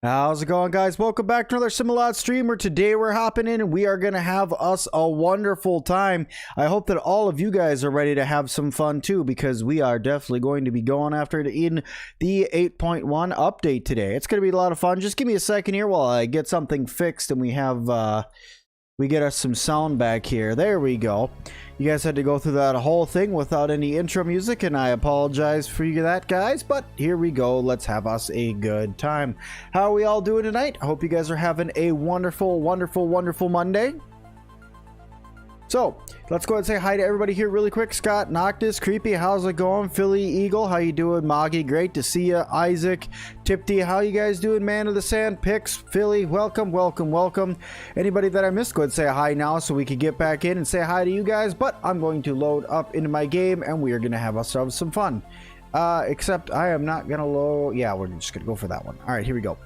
How's it going, guys? Welcome back to another Sim-Alot streamer. Today we're hopping in and we are going to have us a wonderful time. I hope that all of you guys are ready to have some fun too, because we are definitely going to be going after it in the 8.1 update today. It's going to be a lot of fun. Just give me a second here while I get something fixed and we get us some sound back here. There we go. You guys had to go through that whole thing without any intro music, and I apologize for that, guys, but here we go. Let's have us a good time. How are we all doing tonight? I hope you guys are having a wonderful, wonderful, wonderful Monday. So, let's go ahead and say hi to everybody here really quick. Scott, Noctis, Creepy, how's it going? Philly Eagle, how you doing? Moggy, great to see you. Isaac, Tipty, how you guys doing? Man of the Sand, Pix, Philly, welcome, welcome, welcome. Anybody that I missed, go ahead and say hi now so we can get back in and say hi to you guys. But I'm going to load up into my game and we are going to have ourselves some fun. Except I am not going to load. Yeah, we're just going to go for that one. All right, here we go.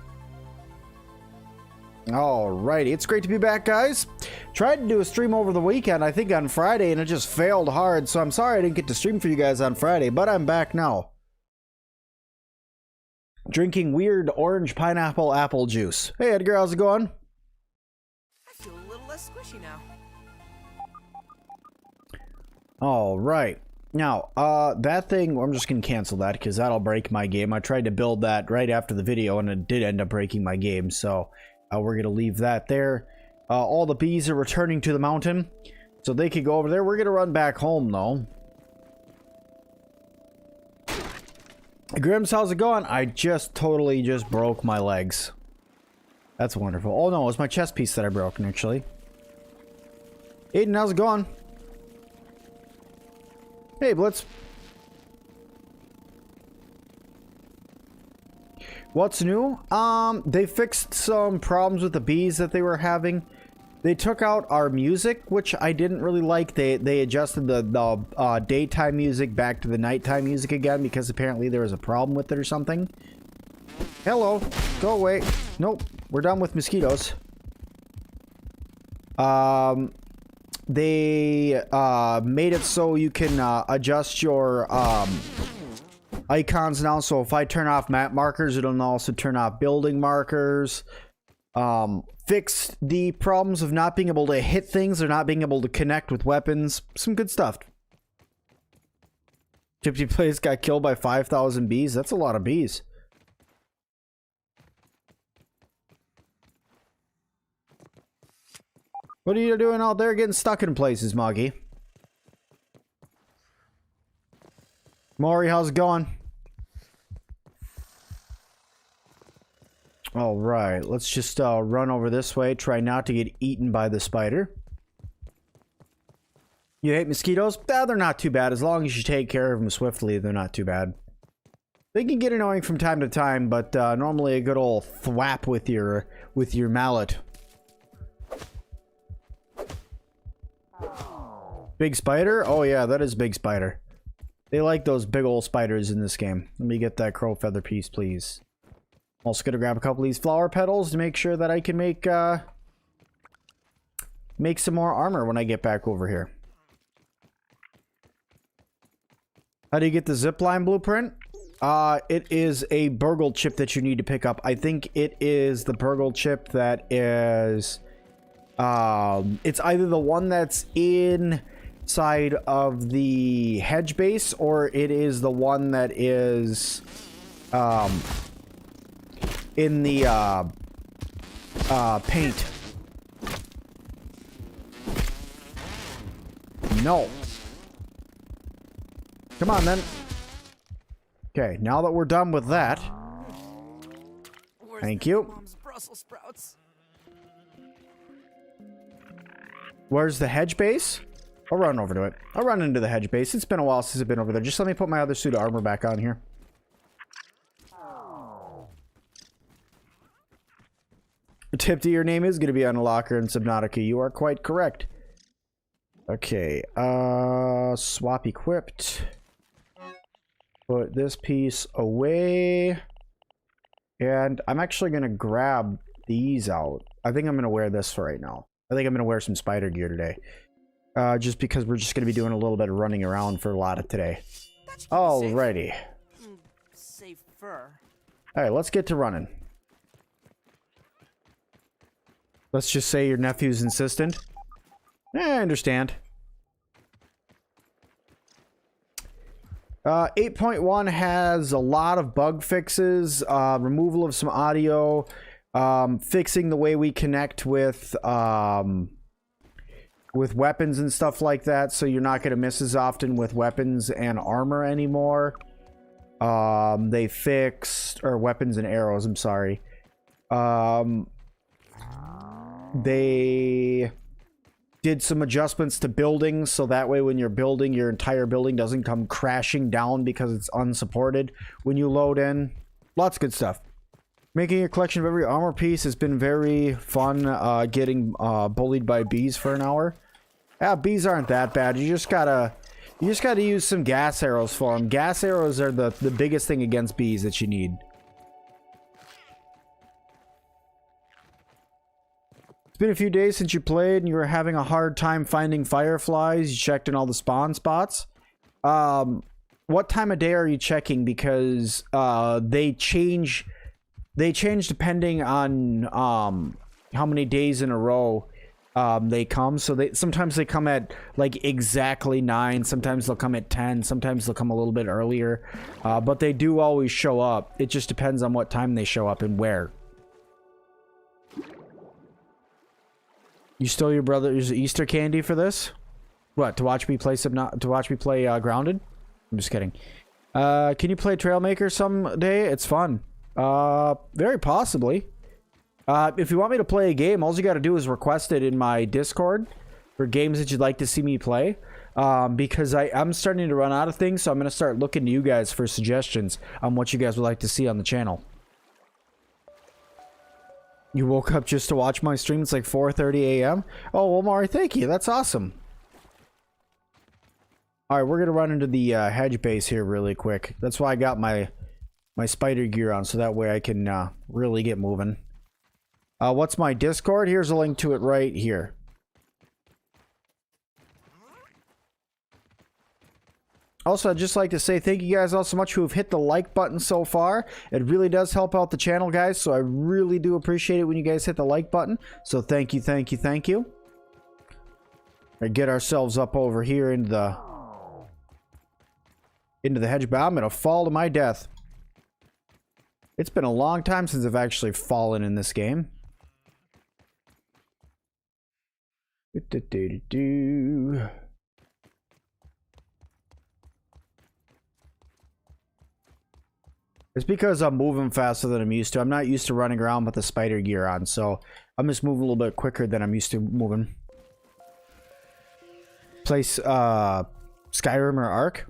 Alrighty, it's great to be back, guys. Tried to do a stream over the weekend, I think on Friday, and it just failed hard, so I'm sorry I didn't get to stream for you guys on Friday, but I'm back now. Drinking weird orange pineapple apple juice. Hey Edgar, how's it going? I feel a little less squishy now. Alright. Now, that thing, I'm just going to cancel that because that'll break my game. I tried to build that right after the video, and it did end up breaking my game, so we're going to leave that there. All the bees are returning to the mountain, so they could go over there. We're going to run back home, though. Grims, how's it going? I totally just broke my legs. That's wonderful. Oh, no, it was my chest piece that I broke, actually. Aiden, how's it going? Hey, Blitz. What's new? They fixed some problems with the bees that they were having. They took out our music, which I didn't really like. They adjusted the daytime music back to the nighttime music again because apparently there was a problem with it or something. Hello, go away. Nope, we're done with mosquitoes. They made it so you can adjust your icons now, so if I turn off map markers, it'll also turn off building markers. Fixed the problems of not being able to hit things or not being able to connect with weapons. Some good stuff. 50 players got killed by 5,000 bees. That's a lot of bees. What are you doing out there getting stuck in places, Moggy? Maury, how's it going? Alright, let's just run over this way. Try not to get eaten by the spider. You hate mosquitoes? They're not too bad. As long as you take care of them swiftly, they're not too bad. They can get annoying from time to time, but normally a good old thwap with your mallet. Big spider? Oh yeah, that is big spider. They like those big old spiders in this game. Let me get that crow feather piece, please. I'm also gonna grab a couple of these flower petals to make sure that I can make some more armor when I get back over here. How do you get the zipline blueprint? It is a Burgle chip that you need to pick up. I think it is the Burgle chip that is it's either the one that's inside of the Hedge base, or it is the one that is in the paint. No. Come on then. Okay, now that we're done with that. Thank you. Mom's Brussels sprouts. Where's the Hedge base? I'll run over to it. I'll run into the Hedge base. It's been a while since I've been over there. Just let me put my other suit of armor back on here. Tipty, your name is going to be on a locker in Subnautica. You are quite correct. Okay. Swap equipped. Put this piece away. And I'm actually going to grab these out. I think I'm going to wear this for right now. I think I'm going to wear some spider gear today. Just because we're just going to be doing a little bit of running around for a lot of today. Alrighty. Safe fur. Alright, let's get to running. Let's just say your nephew's insistent. I understand. 8.1 has a lot of bug fixes, removal of some audio, fixing the way we connect with weapons and stuff like that, so you're not going to miss as often with weapons and armor anymore. They fixed, or weapons and arrows, I'm sorry. They did some adjustments to buildings, so that way when you're building, your entire building doesn't come crashing down because it's unsupported when you load in. Lots of good stuff. Making a collection of every armor piece has been very fun. Getting bullied by bees for an hour. Yeah, bees aren't that bad. You just gotta use some gas arrows for them. Gas arrows are the biggest thing against bees that you need. It's been a few days since you played and you were having a hard time finding fireflies. You checked in all the spawn spots. What time of day are you checking? Because they change depending on how many days in a row they come. So sometimes they come at like exactly 9, sometimes they'll come at 10, sometimes they'll come a little bit earlier, but they do always show up. It just depends on what time they show up and where. You stole your brother's Easter candy for this? What, to watch me play Grounded? I'm just kidding. Can you play Trailmaker someday? It's fun. Very possibly. If you want me to play a game, all you got to do is request it in my Discord for games that you'd like to see me play. Because I'm starting to run out of things, so I'm going to start looking to you guys for suggestions on what you guys would like to see on the channel. You woke up just to watch my stream? It's like 4:30 a.m. Oh, well, Mari, thank you. That's awesome. All right, we're going to run into the hedge base here really quick. That's why I got my spider gear on, so that way I can really get moving. What's my Discord? Here's a link to it right here. Also, I'd just like to say thank you guys all so much who have hit the like button so far. It really does help out the channel, guys, so I really do appreciate it when you guys hit the like button. So thank you, thank you, thank you. All right, get ourselves up over here into the hedge, but I'm gonna fall to my death. It's been a long time since I've actually fallen in this game. It's because I'm moving faster than I'm used to. I'm not used to running around with the spider gear on, so I'm just moving a little bit quicker than I'm used to moving. Play Skyrim or Ark?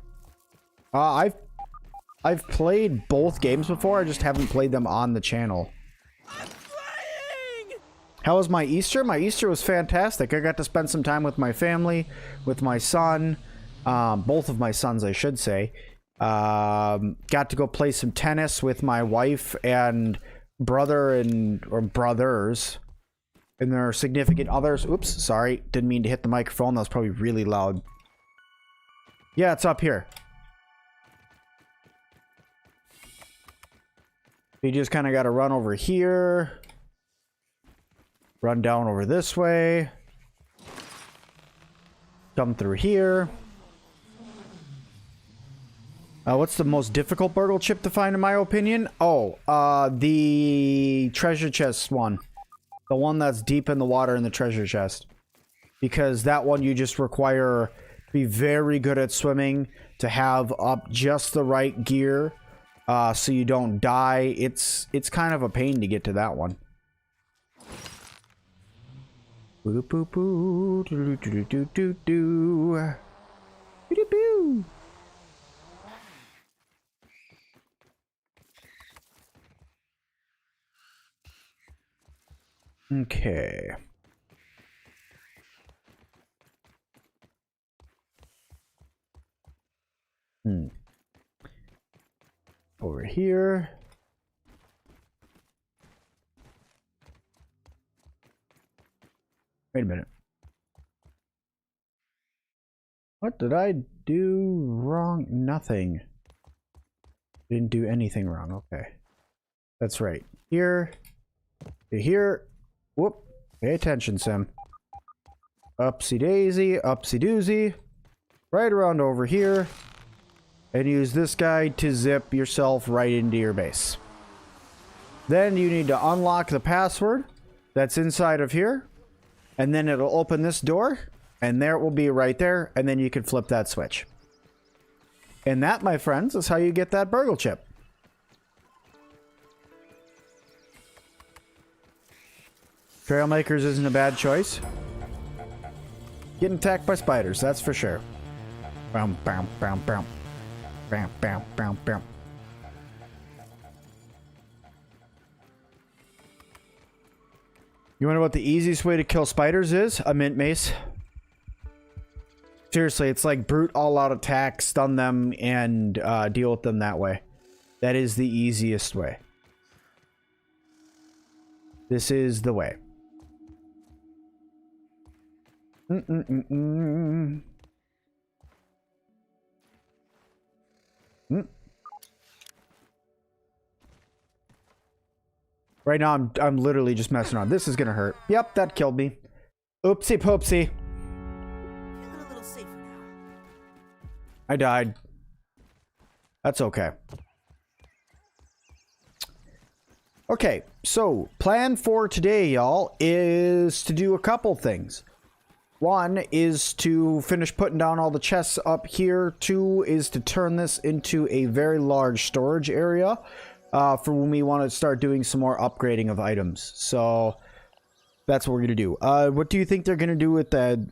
I've played both games before. I just haven't played them on the channel. I'm flying! How was my Easter? My Easter was fantastic. I got to spend some time with my family, with my son, both of my sons, I should say. Got to go play some tennis with my wife and brother or brothers and their significant others. Oops, sorry, didn't mean to hit the microphone. That was probably really loud. Yeah, it's up here. You just kind of got to run over here, run down over this way, come through here. What's the most difficult Burgle chip to find in my opinion? Oh, the treasure chest one. The one that's deep in the water in the treasure chest. Because that one you just require to be very good at swimming, to have up just the right gear, so you don't die. It's kind of a pain to get to that one. Boo boo boo doo doo doo doo doo doo doo. Okay. Over here. Wait a minute. What did I do wrong? Nothing. Didn't do anything wrong. Okay. That's right. Here. Here. Whoop. Pay attention, Sim. Upsy daisy, upsy doozy. Right around over here. And use this guy to zip yourself right into your base. Then you need to unlock the password that's inside of here. And then it'll open this door. And there it will be right there. And then you can flip that switch. And that, my friends, is how you get that Burgle chip. Trailmakers isn't a bad choice. Getting attacked by spiders, that's for sure. Bam, bam, bam, bam. Bam, bam, bam, bam. You wonder what the easiest way to kill spiders is? A mint mace. Seriously, it's like brute all-out attack, stun them, and deal with them that way. That is the easiest way. This is the way. Right now, I'm literally just messing around. This is gonna hurt. Yep, that killed me. Oopsie poopsie. Feeling a little safer now. I died. That's okay. Okay, so plan for today, y'all, is to do a couple things. One is to finish putting down all the chests up here. Two is to turn this into a very large storage area for when we want to start doing some more upgrading of items. So that's what we're going to do. What do you think they're going to do with the...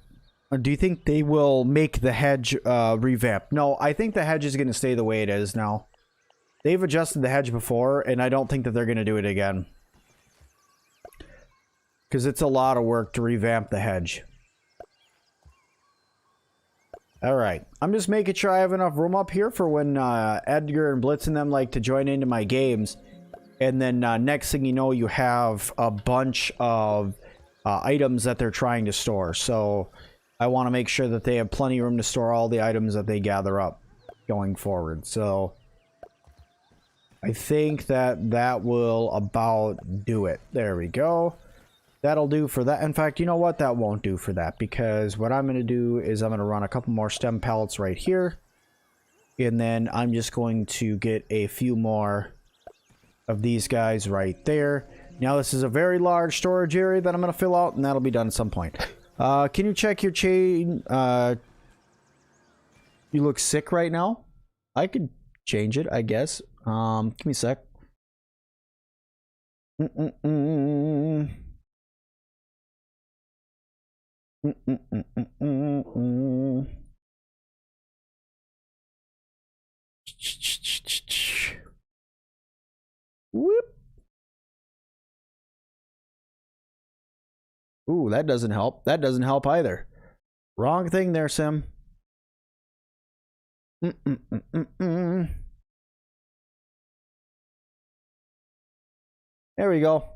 Do you think they will make the hedge revamp? No, I think the hedge is going to stay the way it is now. They've adjusted the hedge before, and I don't think that they're going to do it again. Because it's a lot of work to revamp the hedge. Alright, I'm just making sure I have enough room up here for when Edgar and Blitz and them like to join into my games. And then next thing you know, you have a bunch of items that they're trying to store. So I want to make sure that they have plenty of room to store all the items that they gather up going forward. So I think that that will about do it. There we go. That'll do for that. In fact, you know what? That won't do for that, because what I'm going to do is I'm going to run a couple more stem pallets right here. And then I'm just going to get a few more of these guys right there. Now, this is a very large storage area that I'm going to fill out, and that'll be done at some point. Can you check your chain? You look sick right now. I could change it, I guess. Give me a sec. Whoop. Ooh, that doesn't help. That doesn't help either. Wrong thing there, Sim. There we go.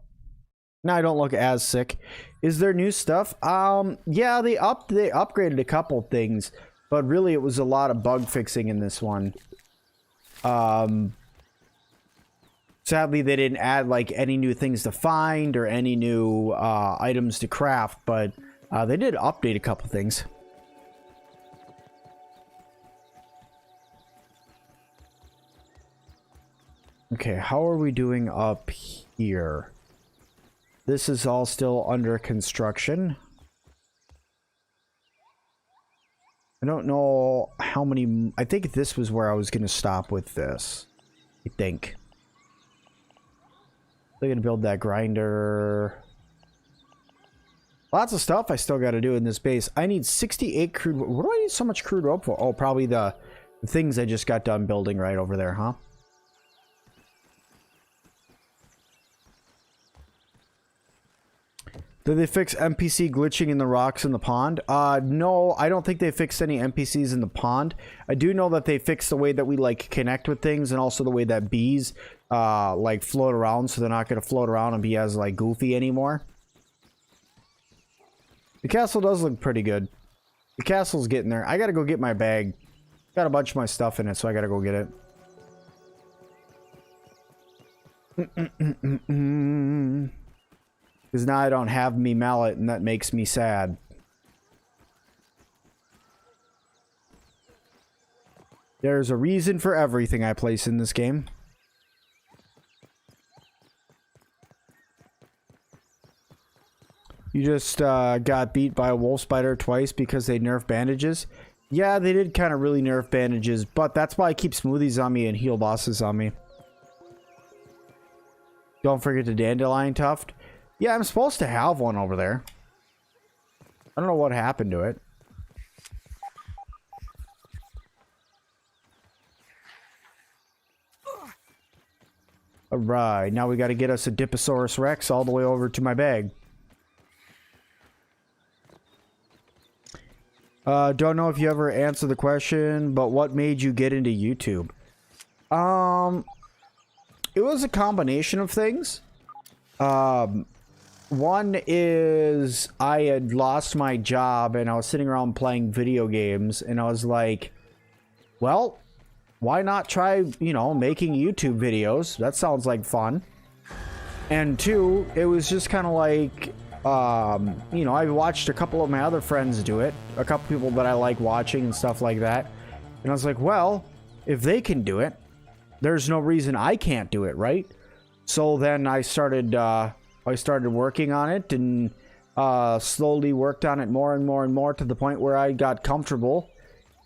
Now I don't look as sick. Is there new stuff? Yeah, they upgraded a couple things, but really it was a lot of bug fixing in this one. Sadly, they didn't add like any new things to find or any new items to craft, but they did update a couple things. Okay, how are we doing up here? This is all still under construction. I don't know how many... I think this was where I was going to stop with this. I think. They're going to build that grinder. Lots of stuff I still got to do in this base. I need 68 crude... What do I need so much crude rope for? Oh, probably the things I just got done building right over there, huh? Did they fix NPC glitching in the rocks in the pond? No, I don't think they fixed any NPCs in the pond. I do know that they fixed the way that we, like, connect with things, and also the way that bees, like, float around, so they're not going to float around and be as, like, goofy anymore. The castle does look pretty good. The castle's getting there. I gotta go get my bag. Got a bunch of my stuff in it, so I gotta go get it. Because now I don't have me mallet, and that makes me sad. There's a reason for everything I place in this game. You just got beat by a wolf spider twice because they nerfed bandages. Yeah, they did kind of really nerf bandages, but that's why I keep smoothies on me and heal bosses on me. Don't forget the dandelion tuft. Yeah, I'm supposed to have one over there. I don't know what happened to it. Alright, now we gotta get us a Diposaurus Rex all the way over to my bag. Don't know if you ever answered the question, but what made you get into YouTube? It was a combination of things. One is I had lost my job and I was sitting around playing video games and I was like, well, why not try, you know, making YouTube videos? That sounds like fun. And two, it was just kind of like, you know, I watched a couple of my other friends do it, a couple people that I like watching and stuff like that. And I was like, well, if they can do it, there's no reason I can't do it, right? So then I started working on it and slowly worked on it more and more and more to the point where I got comfortable.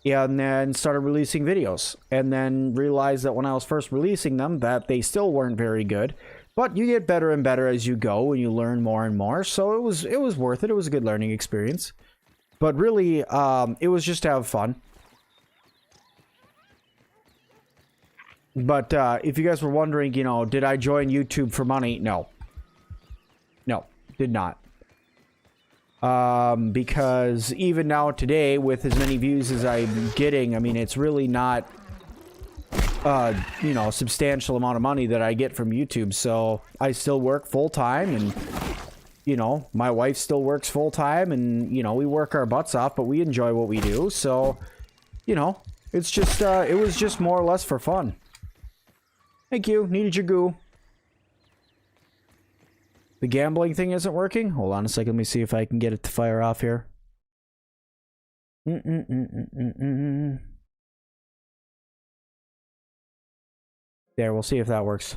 Yeah, and then started releasing videos, and then realized that when I was first releasing them that they still weren't very good, but you get better and better as you go and you learn more and more. So it was worth it. It was a good learning experience, but really it was just to have fun. But if you guys were wondering, you know, did I join YouTube for money? No, did not. Because even now today, with as many views as I'm getting, I mean, it's really not, you know, a substantial amount of money that I get from YouTube. So I still work full time, and, you know, my wife still works full time, and, you know, we work our butts off, but we enjoy what we do. So, you know, it's just, it was just more or less for fun. Thank you. Needed your goo. The gambling thing isn't working? Hold on a second. Let me see if I can get it to fire off here. There, we'll see if that works.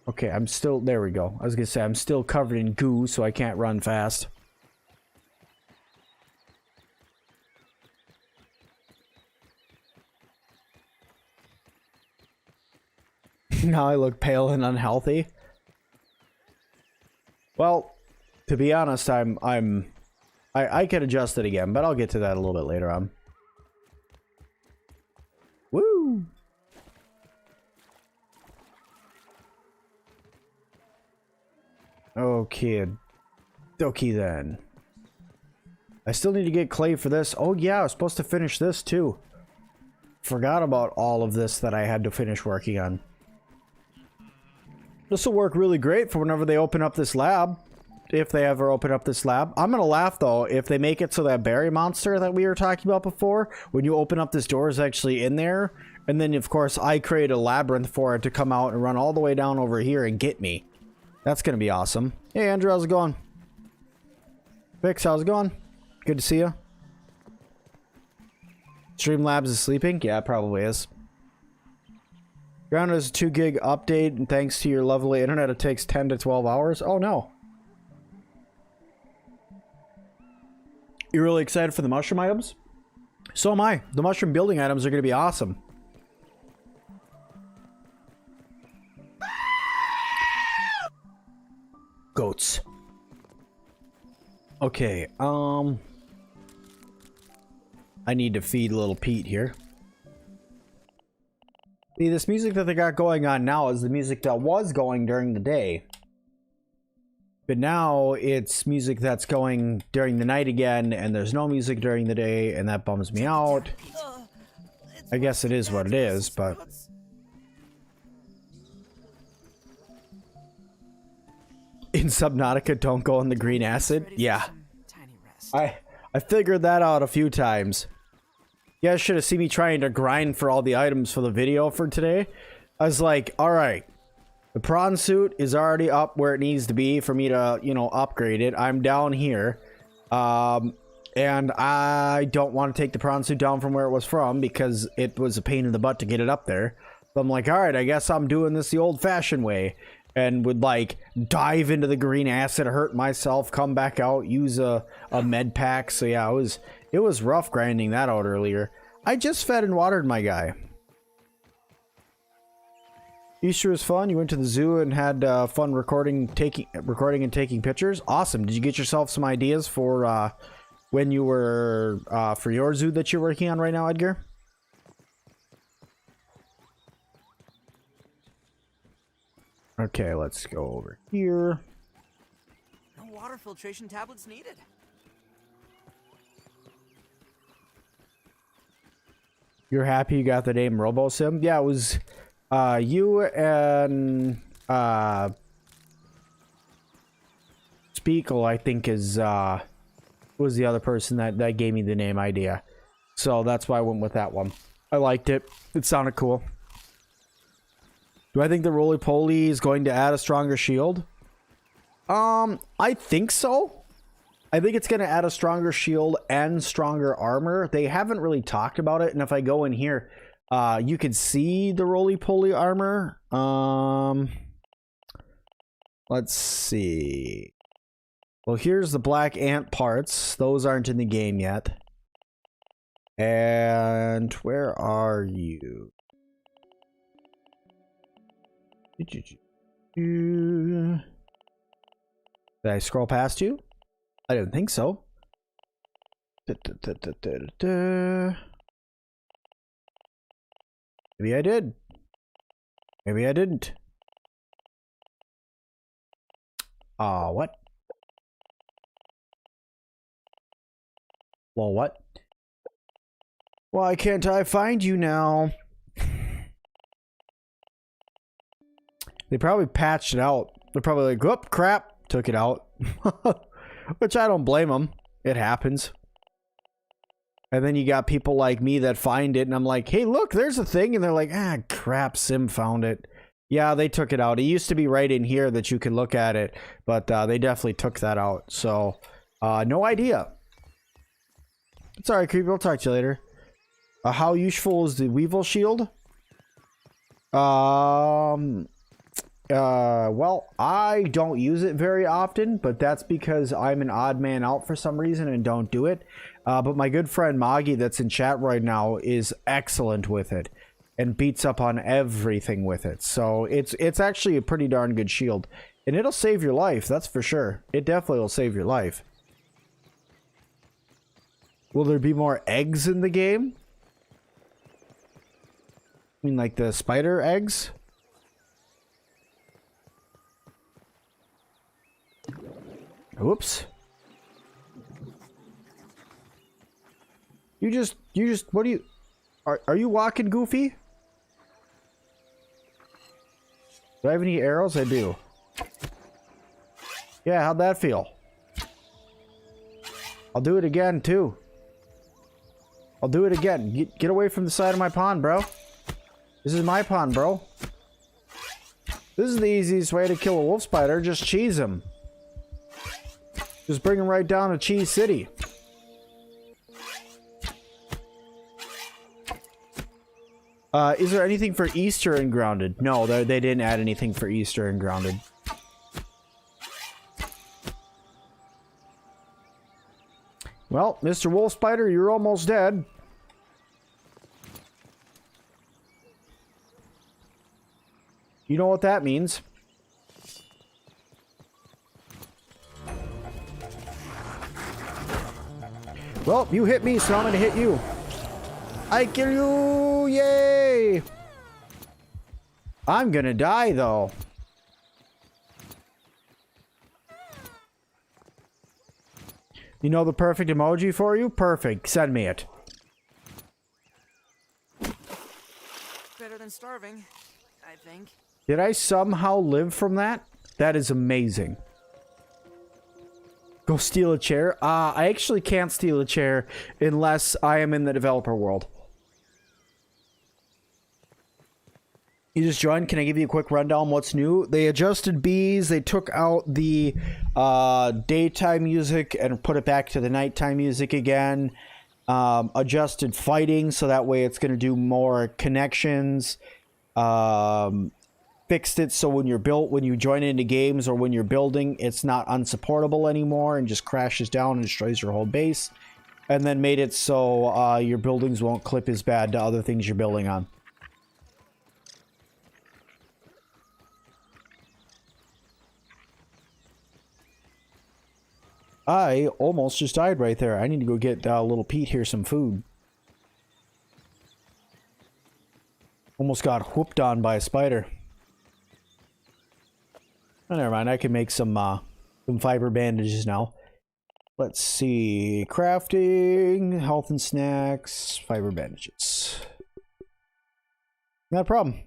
Okay, I'm still... There we go. I was gonna say, I'm still covered in goo, so I can't run fast. Now I look pale and unhealthy. Well, to be honest, I can adjust it again, but I'll get to that a little bit later on. Woo! Okay, dokie then. I still need to get clay for this. Oh yeah, I was supposed to finish this too. Forgot about all of this that I had to finish working on. This will work really great for whenever they open up this lab. If they ever open up this lab. I'm gonna laugh though if they make it so that berry monster that we were talking about before, when you open up this door, is actually in there. And then of course I create a labyrinth for it to come out and run all the way down over here and get me. That's gonna be awesome. Hey Andrew, how's it going? Vix, how's it going? Good to see you. Streamlabs is sleeping? Yeah, it probably is. Ground is a 2 gig update, and thanks to your lovely internet, it takes 10 to 12 hours. Oh no. You really excited for the mushroom items? So am I. The mushroom building items are going to be awesome. Goats. Okay, I need to feed little Pete here. See, this music that they got going on now is the music that was going during the day. But now it's music that's going during the night again, and there's no music during the day, and that bums me out. I guess it is what it is, but... In Subnautica, don't go on the green acid? Yeah. I figured that out a few times. You guys should have seen me trying to grind for all the items for the video for today. I was like, alright, The prawn suit is already up where it needs to be for me to, you know, upgrade it. I'm down here. And I don't want to take the prawn suit down from where it was from because it was a pain in the butt to get it up there. So I'm like, all right, I guess I'm doing this the old-fashioned way. And would, like, dive into the green acid, hurt myself, come back out, use a med pack. So, yeah, it was rough grinding that out earlier. I just fed and watered my guy. Easter was fun. You went to the zoo and had fun recording and taking pictures. Awesome. Did you get yourself some ideas for when you were for your zoo that you're working on right now, Edgar? Okay, let's go over here. No water filtration tablets needed. You're happy you got the name RoboSim? Yeah, it was you and Speakle, I think, was the other person that gave me the name idea. So that's why I went with that one. I liked it. It sounded cool. Do I think the roly-poly is going to add a stronger shield? I think so. I think it's going to add a stronger shield and stronger armor. They haven't really talked about it, and if I go in here, you can see the roly-poly armor. Let's see. Well, here's the black ant parts. Those aren't in the game yet. And where are you? Did I scroll past you? I didn't think so. Maybe I did. Maybe I didn't. What? Well, what? Why can't I find you now? They probably patched it out. They're probably like, whoop, crap, took it out. Which I don't blame them. It happens. And then you got people like me that find it, and I'm like, hey, look, there's a thing. And they're like, ah, crap, Sim found it. Yeah, they took it out. It used to be right in here that you could look at it, but they definitely took that out. So, no idea. It's alright, Creepy. I'll talk to you later. How useful is the Weevil Shield? Well, I don't use it very often, but that's because I'm an odd man out for some reason and don't do it. But my good friend Moggy that's in chat right now is excellent with it and beats up on everything with it. So it's actually a pretty darn good shield. And it'll save your life, that's for sure. It definitely will save your life. Will there be more eggs in the game? I mean, like the spider eggs? Whoops. You just, what do you, are you walking, Goofy? Do I have any arrows? I do. Yeah, how'd that feel? I'll do it again, too. I'll do it again. Get away from the side of my pond, bro. This is my pond, bro. This is the easiest way to kill a wolf spider. Just cheese him. Just bring him right down to Cheese City. Is there anything for Easter in Grounded? No, they didn't add anything for Easter in Grounded. Well, Mr. Wolf Spider, you're almost dead. You know what that means. Well, you hit me, so I'm gonna hit you. I kill you! Yay! I'm gonna die, though. You know the perfect emoji for you? Perfect. Send me it. Better than starving, I think. Did I somehow live from that? That is amazing. Go steal a chair? I actually can't steal a chair unless I am in the developer world. You just joined. Can I give you a quick rundown what's new? They adjusted bees. They took out the daytime music and put it back to the nighttime music again. Adjusted fighting so that way it's going to do more connections. Fixed it so when you join into games or when you're building, it's not unsupportable anymore and just crashes down and destroys your whole base. And then made it so your buildings won't clip as bad to other things you're building on. I almost just died right there. I need to go get little Pete here some food. Almost got whooped on by a spider. Oh, never mind. I can make some fiber bandages now. Let's see. Crafting, health and snacks, fiber bandages. Not a problem.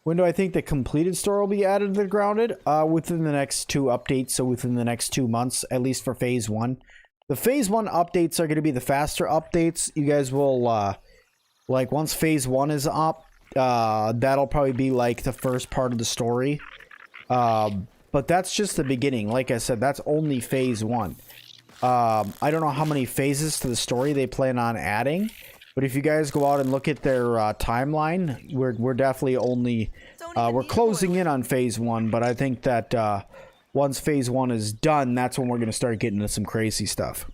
When do I think the completed store will be added to the grounded? Within the next 2 updates, so within the next 2 months, at least for phase 1. The phase 1 updates are going to be the faster updates. You guys will, like, once phase 1 is up, that'll probably be, like, the first part of the story. But that's just the beginning. Like I said, that's only phase 1. I don't know how many phases to the story they plan on adding. But if you guys go out and look at their timeline, we're definitely only we're closing in on phase 1. But I think that once phase 1 is done, that's when we're going to start getting into some crazy stuff.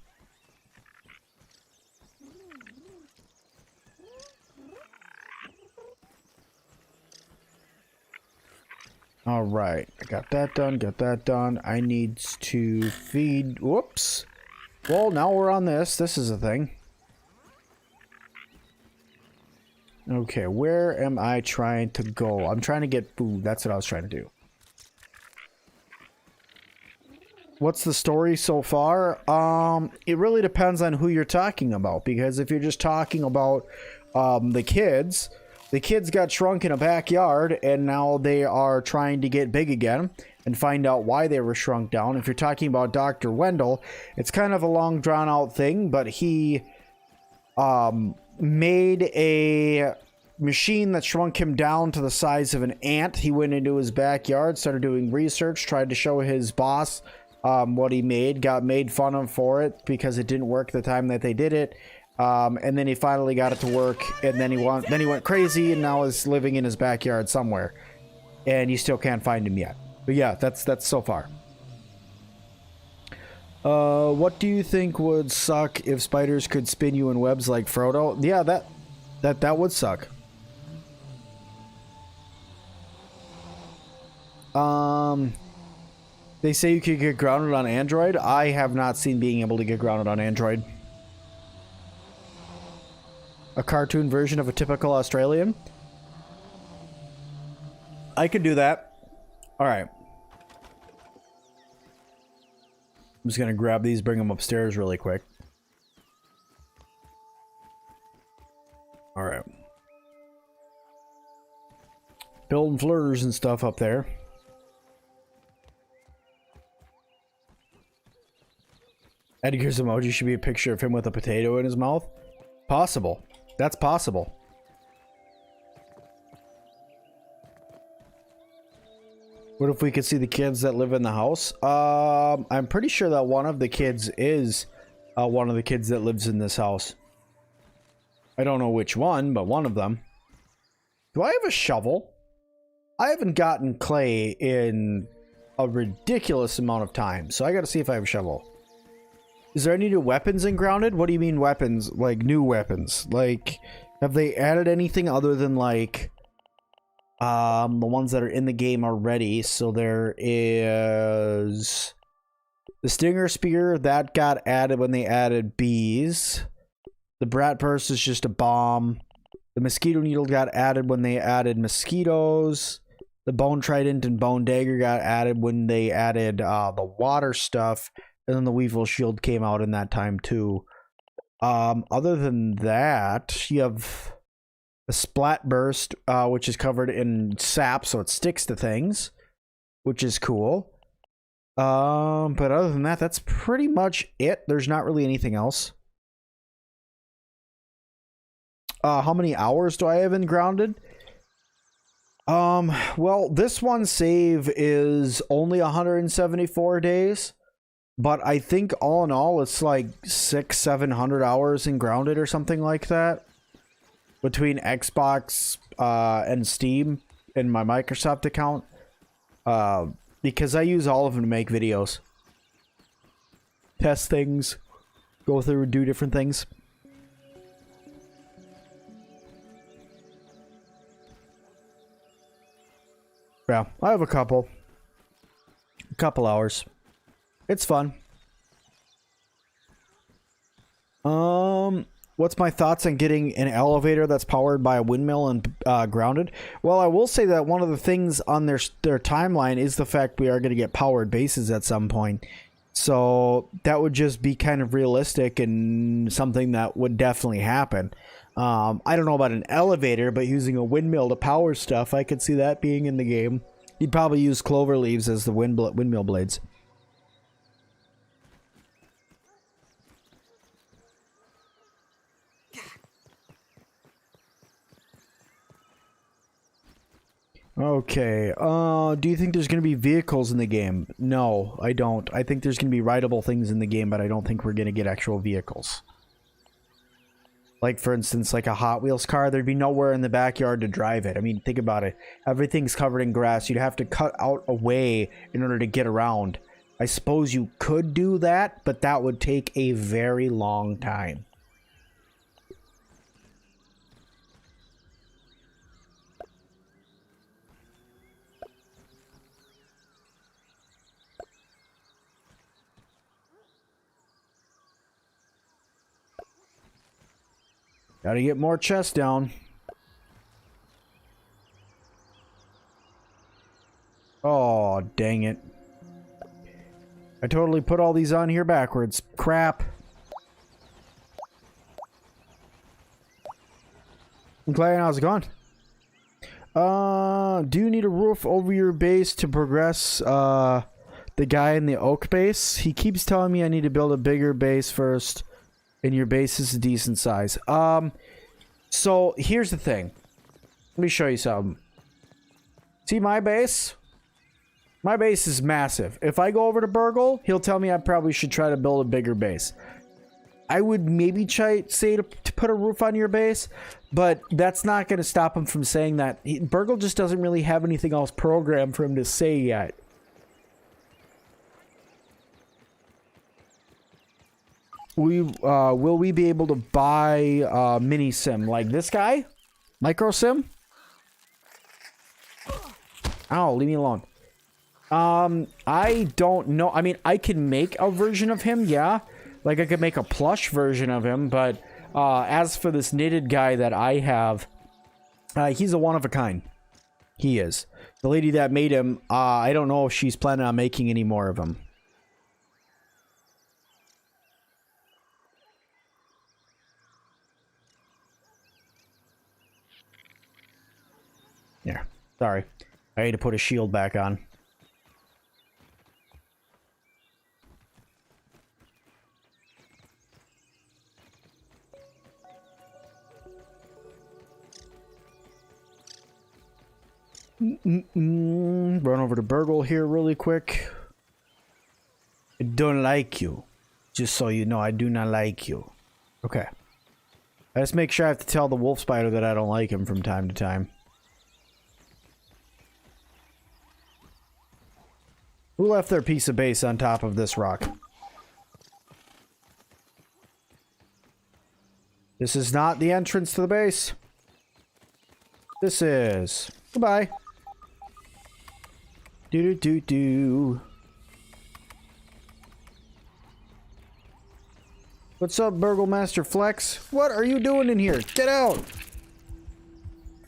All right, I got that done. Got that done. I need to feed. Whoops. Well, now we're on this. This is a thing. Okay, where am I trying to go? I'm trying to get food. That's what I was trying to do. What's the story so far? It really depends on who you're talking about. Because if you're just talking about the kids got shrunk in a backyard and now they are trying to get big again and find out why they were shrunk down. If you're talking about Dr. Wendell, it's kind of a long drawn out thing, but he made a machine that shrunk him down to the size of an ant. He went into his backyard, started doing research, tried to show his boss what he made, got made fun of for it because it didn't work the time that they did it. And then he finally got it to work, and then he went crazy and now is living in his backyard somewhere. And you still can't find him yet. But yeah, that's so far. What do you think would suck if spiders could spin you in webs like Frodo? Yeah, that would suck. They say you could get grounded on Android. I have not seen being able to get grounded on Android. A cartoon version of a typical Australian. I could do that. All right. I'm just gonna grab these, bring them upstairs really quick. All right. Building flirters and stuff up there. Edgar's emoji should be a picture of him with a potato in his mouth. Possible. That's possible. What if we could see the kids that live in the house? I'm pretty sure that one of the kids is one of the kids that lives in this house. I don't know which one, but one of them. Do I have a shovel? I haven't gotten clay in a ridiculous amount of time, so I gotta see if I have a shovel. Is there any new weapons in Grounded? What do you mean weapons? Like new weapons? Like, have they added anything other than like the ones that are in the game already? So there is the Stinger Spear that got added when they added bees. The Brat Purse is just a bomb. The Mosquito Needle got added when they added mosquitoes. The Bone Trident and Bone Dagger got added when they added the water stuff. And then the Weevil Shield came out in that time too. Other than that, you have a Splat Burst, which is covered in sap, so it sticks to things, which is cool. But other than that, that's pretty much it. There's not really anything else. How many hours do I have in grounded? Well, this one save is only 174 days, but I think all in all it's like 600-700 hours in grounded or something like that between Xbox and Steam and my Microsoft account, because I use all of them to make videos, test things, go through and do different things. Yeah, I have a couple hours. It's fun. What's my thoughts on getting an elevator that's powered by a windmill and grounded? Well, I will say that one of the things on their timeline is the fact we are going to get powered bases at some point. So that would just be kind of realistic and something that would definitely happen. I don't know about an elevator, but using a windmill to power stuff, I could see that being in the game. You'd probably use clover leaves as the windmill blades. Okay, do you think there's going to be vehicles in the game? No, I don't. I think there's going to be rideable things in the game, but I don't think we're going to get actual vehicles. Like, for instance, like a Hot Wheels car, there'd be nowhere in the backyard to drive it. I mean, think about it. Everything's covered in grass. You'd have to cut out a way in order to get around. I suppose you could do that, but that would take a very long time. Gotta get more chests down. Oh, dang it. I totally put all these on here backwards. Crap. Okay, how's it going? Do you need a roof over your base to progress the guy in the oak base? He keeps telling me I need to build a bigger base first. And your base is a decent size. So here's the thing. Let me show you something. See my base? My base is massive. If I go over to Burgle, he'll tell me I probably should try to build a bigger base. I would maybe say to put a roof on your base, but that's not going to stop him from saying that. Burgle just doesn't really have anything else programmed for him to say yet. Will we be able to buy mini sim like this guy? Micro sim? Ow, leave me alone. I don't know. I mean, I can make a version of him, yeah. Like I could make a plush version of him, but as for this knitted guy that I have, he's a one of a kind. He is. The lady that made him, I don't know if she's planning on making any more of him. Yeah, sorry. I had to put a shield back on. Run over to Burgle here really quick. I don't like you. Just so you know, I do not like you. Okay. I just make sure I have to tell the wolf spider that I don't like him from time to time. Who left their piece of base on top of this rock? This is not the entrance to the base. This is. Goodbye. Do. What's up, Burgle Master Flex? What are you doing in here? Get out!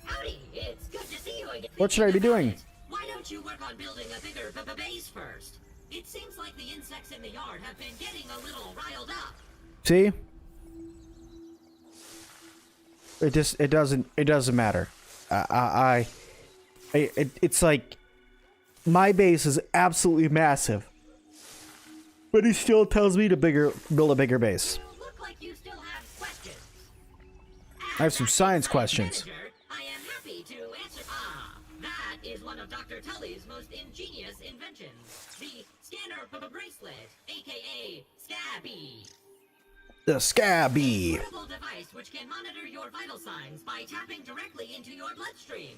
Howdy, it's good to see you again. What should I be doing? Why don't you work on building a bigger base first? It seems like the insects in the yard have been getting a little riled up. See? It doesn't matter. It's like my base is absolutely massive, but he still tells me to build a bigger base. You look like you still have questions. I have some science questions. Manager, I am happy to answer. That is one of Dr. Tully's most ingenious inventions. The scanner bracelet, aka Scabby. The Scabby. Portable device which can monitor your vital signs by tapping directly into your bloodstream.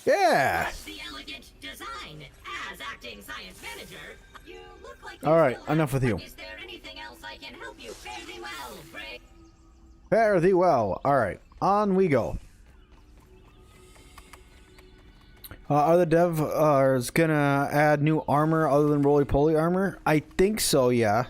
Yeah. That's the elegant design. As acting science manager, you look like. All right, enough with you. Is there anything else I can help you? Fare thee well, Bray. Fare thee well. All right, on we go. Are the devs gonna add new armor other than roly-poly armor? I think so, yeah.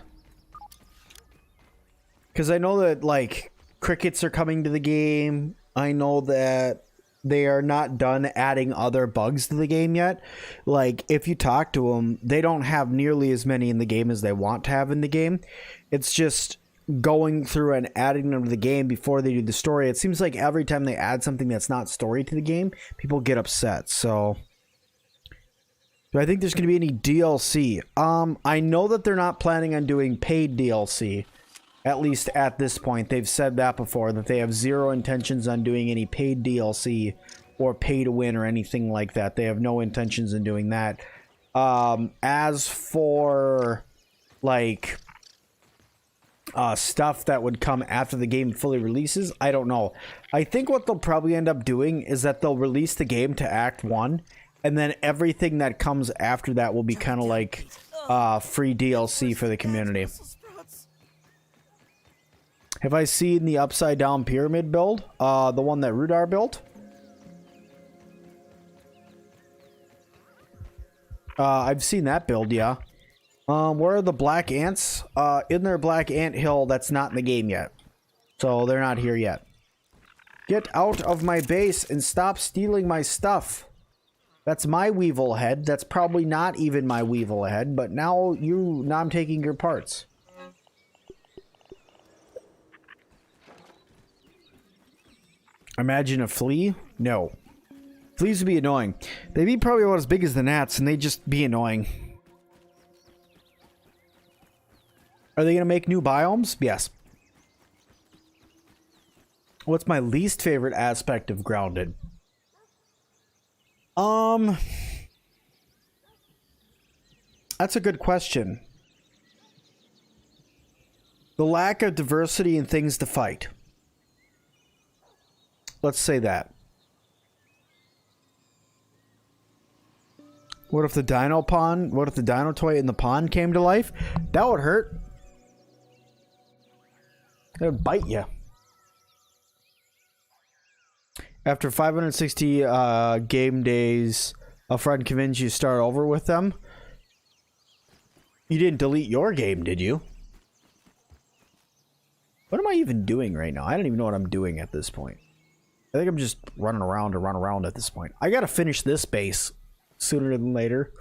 Because I know that, like, crickets are coming to the game. I know that they are not done adding other bugs to the game yet. Like, if you talk to them, they don't have nearly as many in the game as they want to have in the game. It's just going through and adding them to the game before they do the story. It seems like every time they add something that's not story to the game, people get upset. So do I think there's going to be any DLC? I know that they're not planning on doing paid DLC. At least at this point. They've said that before, that they have zero intentions on doing any paid DLC or pay to win or anything like that. They have no intentions in doing that. As for, like, stuff that would come after the game fully releases, I don't know. I think what they'll probably end up doing is that they'll release the game to Act 1, and then everything that comes after that will be kind of like free DLC for the community. Have I seen the upside down pyramid build? The one that Rudar built? I've seen that build, yeah. Where are the black ants? In their black ant hill that's not in the game yet. So they're not here yet. Get out of my base and stop stealing my stuff. That's my weevil head. That's probably not even my weevil head, but now I'm taking your parts. Imagine a flea? No. Fleas would be annoying. They'd be probably about as big as the gnats, and they'd just be annoying. Are they going to make new biomes? Yes. What's my least favorite aspect of Grounded? That's a good question. The lack of diversity in things to fight. Let's say that. What if the dino toy in the pond came to life? That would hurt. It would bite you. After 560 game days, a friend convinced you to start over with them. You didn't delete your game, did you? What am I even doing right now? I don't even know what I'm doing at this point. I think I'm just running around to run around at this point. I gotta finish this base sooner than later.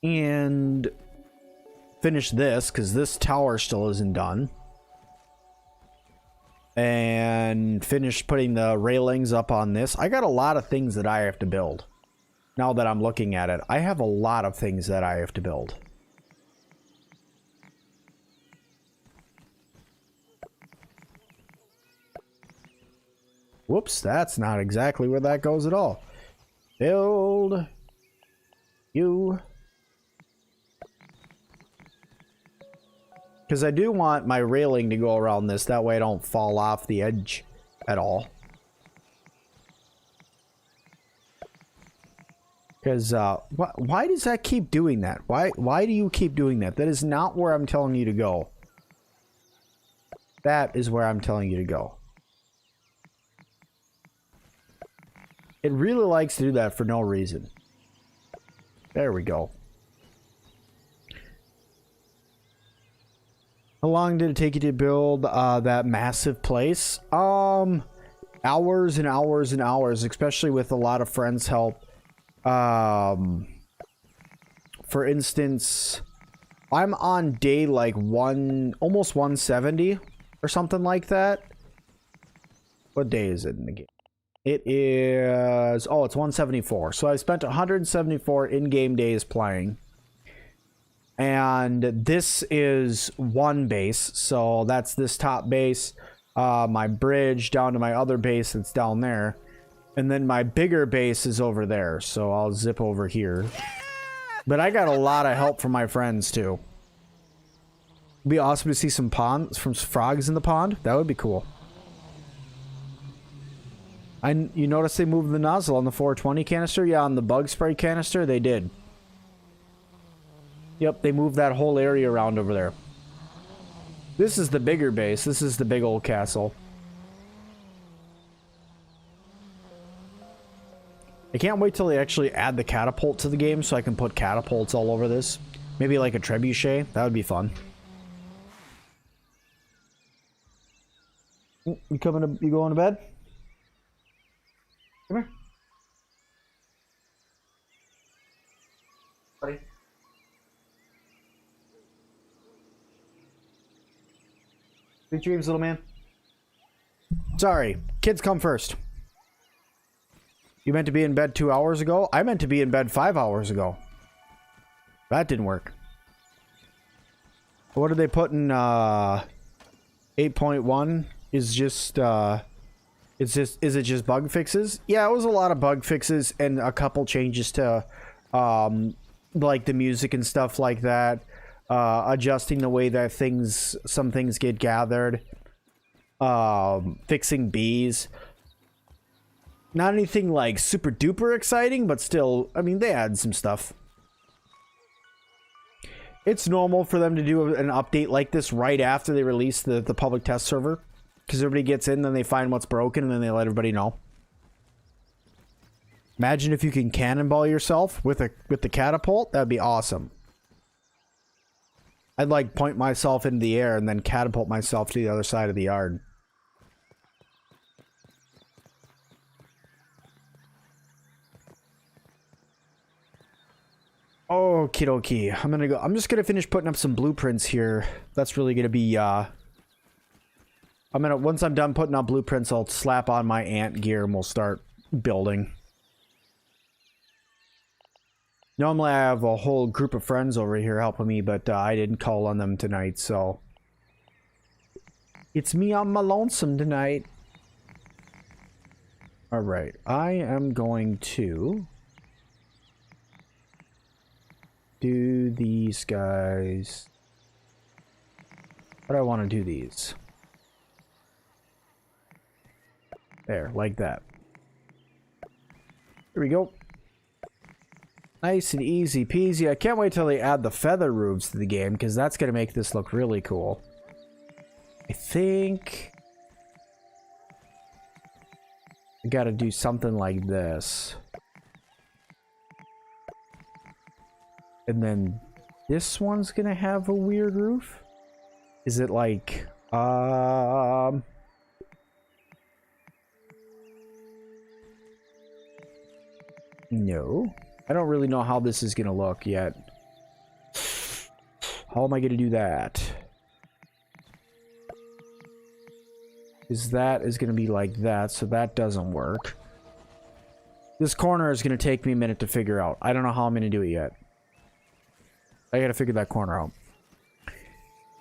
And finish this, because this tower still isn't done. And finish putting the railings up on this. I got a lot of things that I have to build. Now that I'm looking at it, I have a lot of things that I have to build. Whoops, that's not exactly where that goes at all. Build you. Because I do want my railing to go around this. That way I don't fall off the edge at all. Because, why does that keep doing that? Why do you keep doing that? That is not where I'm telling you to go. That is where I'm telling you to go. It really likes to do that for no reason. There we go. How long did it take you to build that massive place? Hours and hours and hours, especially with a lot of friends' help. For instance, I'm on day like almost 170 or something like that. What day is it in the game? It is, oh, it's 174. So I spent 174 in-game days playing. And this is one base. So that's this top base. my bridge down to my other base that's down there. And then my bigger base is over there. So I'll zip over here. But I got a lot of help from my friends too. It'd be awesome to see some frogs in the pond. That would be cool. You notice they moved the nozzle on the 420 canister? Yeah, on the bug spray canister, they did. Yep, they moved that whole area around over there. This is the bigger base. This is the big old castle. I can't wait till they actually add the catapult to the game so I can put catapults all over this. Maybe like a trebuchet. That would be fun. You going to bed? Come here. Buddy. Sweet dreams, little man. Sorry, kids come first. You meant to be in bed 2 hours ago? I meant to be in bed 5 hours ago. That didn't work. What did they put in 8.1? Is it just bug fixes? Yeah, it was a lot of bug fixes and a couple changes to like the music and stuff like that. Adjusting the way that some things get gathered. Fixing bees. Not anything like super duper exciting, but still, I mean, they add some stuff. It's normal for them to do an update like this right after they release the public test server. Because everybody gets in, then they find what's broken, and then they let everybody know. Imagine if you can cannonball yourself with the catapult. That'd be awesome. I'd like point myself into the air and then catapult myself to the other side of the yard. Okie dokie. I'm just gonna finish putting up some blueprints here. That's really gonna be once I'm done putting up blueprints, I'll slap on my ant gear and we'll start building. Normally I have a whole group of friends over here helping me, but I didn't call on them tonight, so it's me on my lonesome tonight. Alright, I am going to do these guys. But I want to do these. There, like that. Here we go. Nice and easy peasy. I can't wait till they add the feather roofs to the game, because that's going to make this look really cool. I think I got to do something like this. And then this one's gonna have a weird roof. Is it like no, I don't really know how this is gonna look yet. How am I gonna do that? That is gonna be like that, so that doesn't work. This corner is gonna take me a minute to figure out. I don't know how I'm gonna do it yet. I gotta figure that corner out.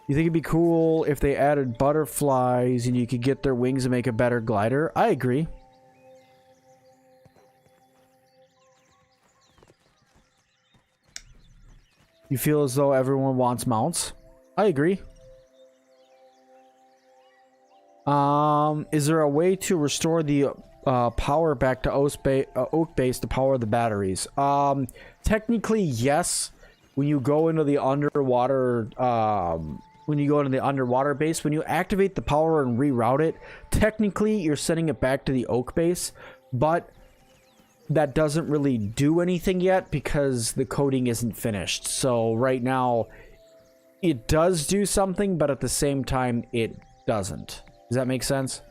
You think it'd be cool if they added butterflies and you could get their wings and make a better glider? I agree. You feel as though everyone wants mounts? I agree. Is there a way to restore the power back to oak base to power the batteries? Technically, yes. When you go into the underwater, base, when you activate the power and reroute it, technically you're sending it back to the oak base, but that doesn't really do anything yet because the coding isn't finished. So right now, it does do something, but at the same time, it doesn't. Does that make sense?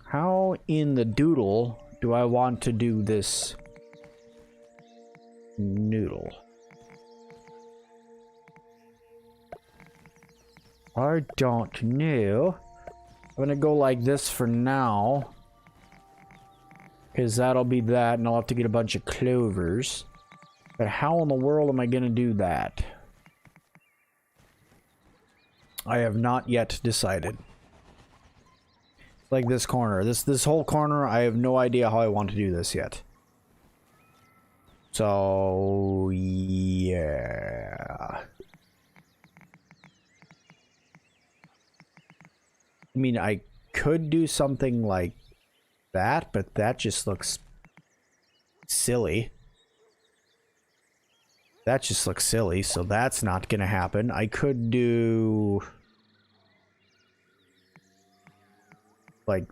How in the doodle do I want to do this noodle? I don't know. I'm gonna go like this for now. Because that'll be that, and I'll have to get a bunch of clovers. But how in the world am I gonna do that? I have not yet decided. Like this corner. This whole corner, I have no idea how I want to do this yet. So, yeah. I mean, I could do something like that, but that just looks silly. That just looks silly, so that's not gonna happen. I could do like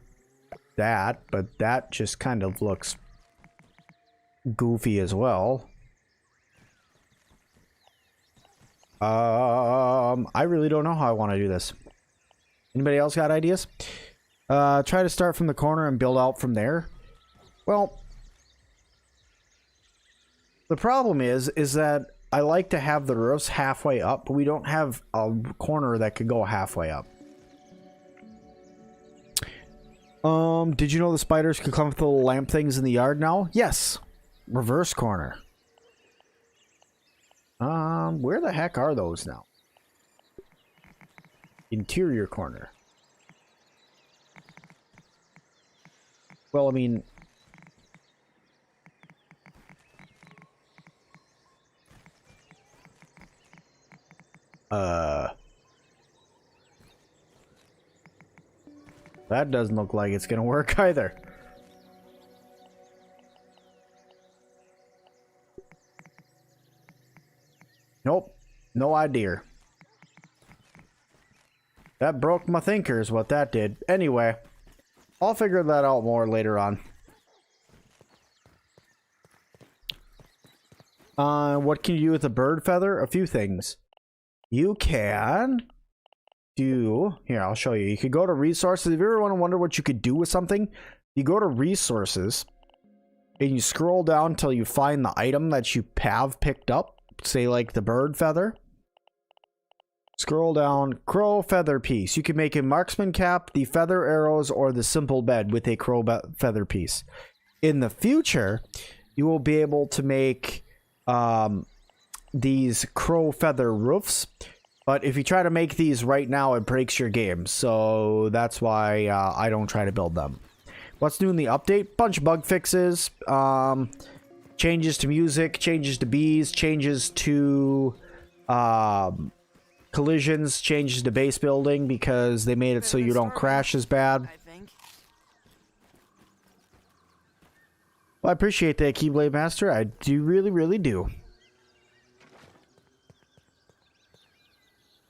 that, but that just kind of looks goofy as well. I really don't know how I want to do this. Anybody else got ideas? Try to start from the corner and build out from there. Well, the problem is that I like to have the roofs halfway up, but we don't have a corner that could go halfway up. Did you know the spiders can come with the little lamp things in the yard now? Yes. Reverse corner. Where the heck are those now? Interior corner. Well, I mean... That doesn't look like it's gonna work either. Nope. No idea. That broke my thinker is what that did. Anyway, I'll figure that out more later on. What can you do with a bird feather? A few things. You can do... Here, I'll show you. You could go to resources. If you ever want to wonder what you could do with something, you go to resources and you scroll down until you find the item that you have picked up. Say like the bird feather. Scroll down, crow feather piece. You can make a marksman cap, the feather arrows, or the simple bed with a crow feather piece. In the future, you will be able to make these crow feather roofs. But if you try to make these right now, it breaks your game. So that's why I don't try to build them. What's new in the update? Bunch of bug fixes. Changes to music, changes to bees, changes to collisions, changes to base building because they made it so you don't crash as bad. I think. Well, I appreciate that, Keyblade Master. I do really do.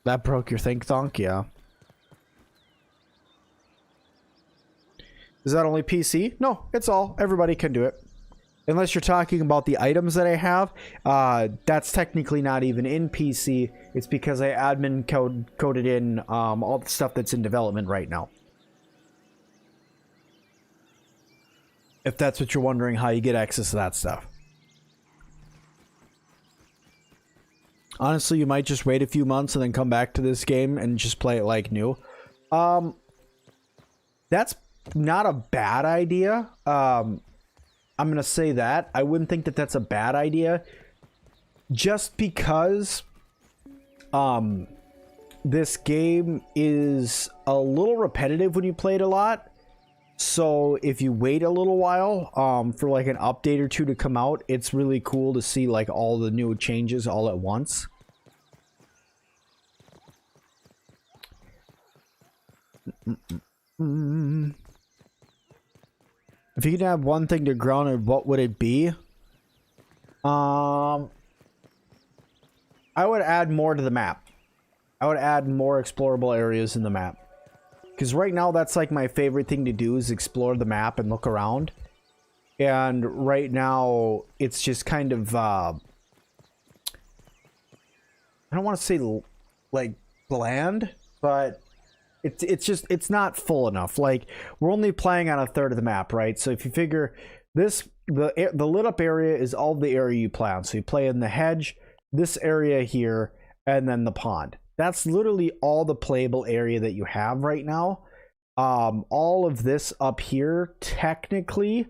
That broke your think thonk, yeah. Is that only PC? No, it's all. Everybody can do it. Unless you're talking about the items that I have, that's technically not even in PC. It's because I admin coded in all the stuff that's in development right now. If that's what you're wondering, how you get access to that stuff. Honestly, you might just wait a few months and then come back to this game and just play it like new. That's not a bad idea. I'm going to say that. I wouldn't think that that's a bad idea. Just because this game is a little repetitive when you play it a lot. So if you wait a little while for like an update or two to come out, it's really cool to see like all the new changes all at once. If you could have one thing to ground, what would it be? I would add more to the map. I would add more explorable areas in the map. Because right now, that's like my favorite thing to do is explore the map and look around. And right now, it's just kind of, I don't want to say like bland, but it's not full enough. Like, we're only playing on a third of the map, right? So if you figure this, the lit up area is all the area you play on. So you play in the hedge, this area here, and then the pond. That's literally all the playable area that you have right now. All of this up here technically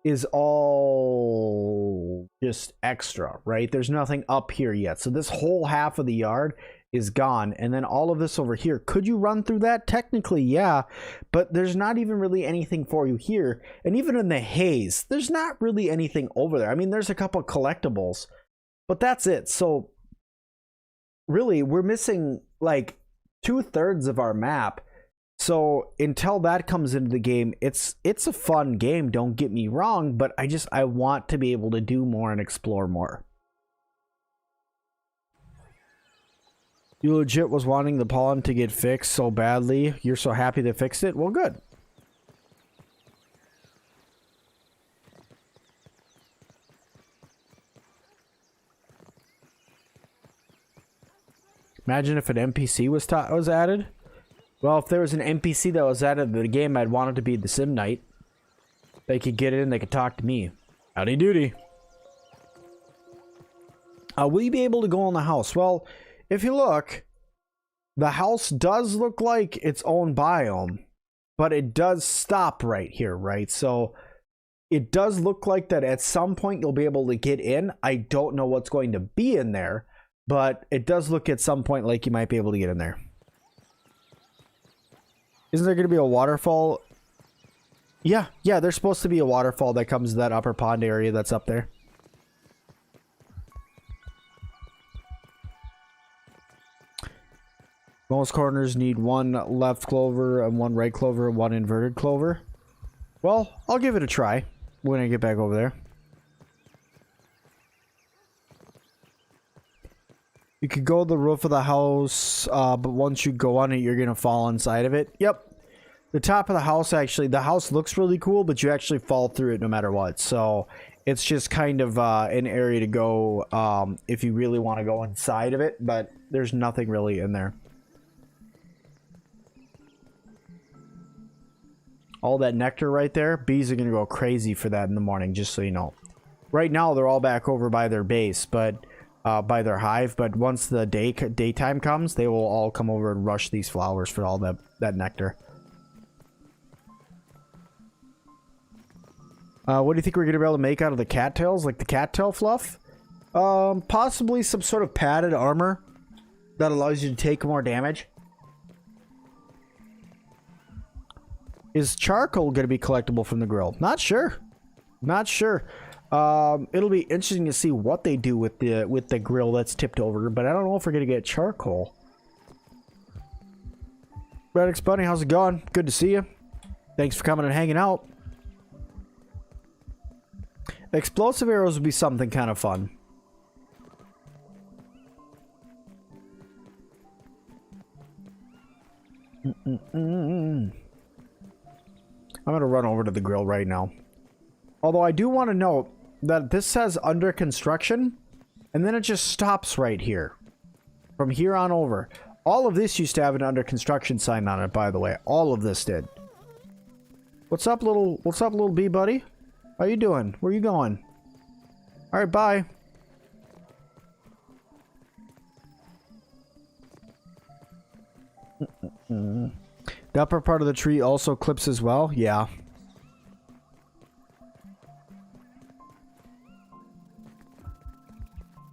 is all just extra, right? There's nothing up here yet. So this whole half of the yard is gone. And then all of this over here, could you run through that? Technically, yeah, but there's not even really anything for you here. And even in the haze, there's not really anything over there. I mean, there's a couple collectibles, but that's it. So really, we're missing like 2/3 of our map. So until that comes into the game, it's a fun game, don't get me wrong, but I want to be able to do more and explore more. You legit was wanting the pollen to get fixed so badly. You're so happy they fixed it? Well, good. Imagine if an NPC was added. Well, if there was an NPC that was added to the game, I'd want it to be the Sim Knight. They could get in, they could talk to me. Howdy doody. Will you be able to go in the house? Well, if you look, the house does look like its own biome, but it does stop right here, right? So it does look like that at some point you'll be able to get in. I don't know what's going to be in there, but it does look at some point like you might be able to get in there. Isn't there going to be a waterfall? Yeah, there's supposed to be a waterfall that comes to that upper pond area that's up there. Most corners need one left clover and one right clover and one inverted clover. Well, I'll give it a try when I get back over there. You could go to the roof of the house, but once you go on it, you're going to fall inside of it. Yep. The top of the house, actually, the house looks really cool, but you actually fall through it no matter what. So it's just kind of an area to go if you really want to go inside of it, but there's nothing really in there. All that nectar right there, bees are going to go crazy for that in the morning, just so you know. Right now, they're all back over by their base, but by their hive, but once the daytime comes, they will all come over and rush these flowers for all that nectar. What do you think we're going to be able to make out of the cattails? Like the cattail fluff? Possibly some sort of padded armor that allows you to take more damage. Is charcoal going to be collectible from the grill? Not sure. Not sure. It'll be interesting to see what they do with the grill that's tipped over, but I don't know if we're going to get charcoal. Radix Bunny, how's it going? Good to see you. Thanks for coming and hanging out. Explosive arrows would be something kind of fun. I'm going to run over to the grill right now. Although I do want to note that this says under construction, and then it just stops right here. From here on over. All of this used to have an under construction sign on it, by the way. All of this did. What's up, little bee buddy? How you doing? Where you going? Alright, bye. The upper part of the tree also clips as well? Yeah.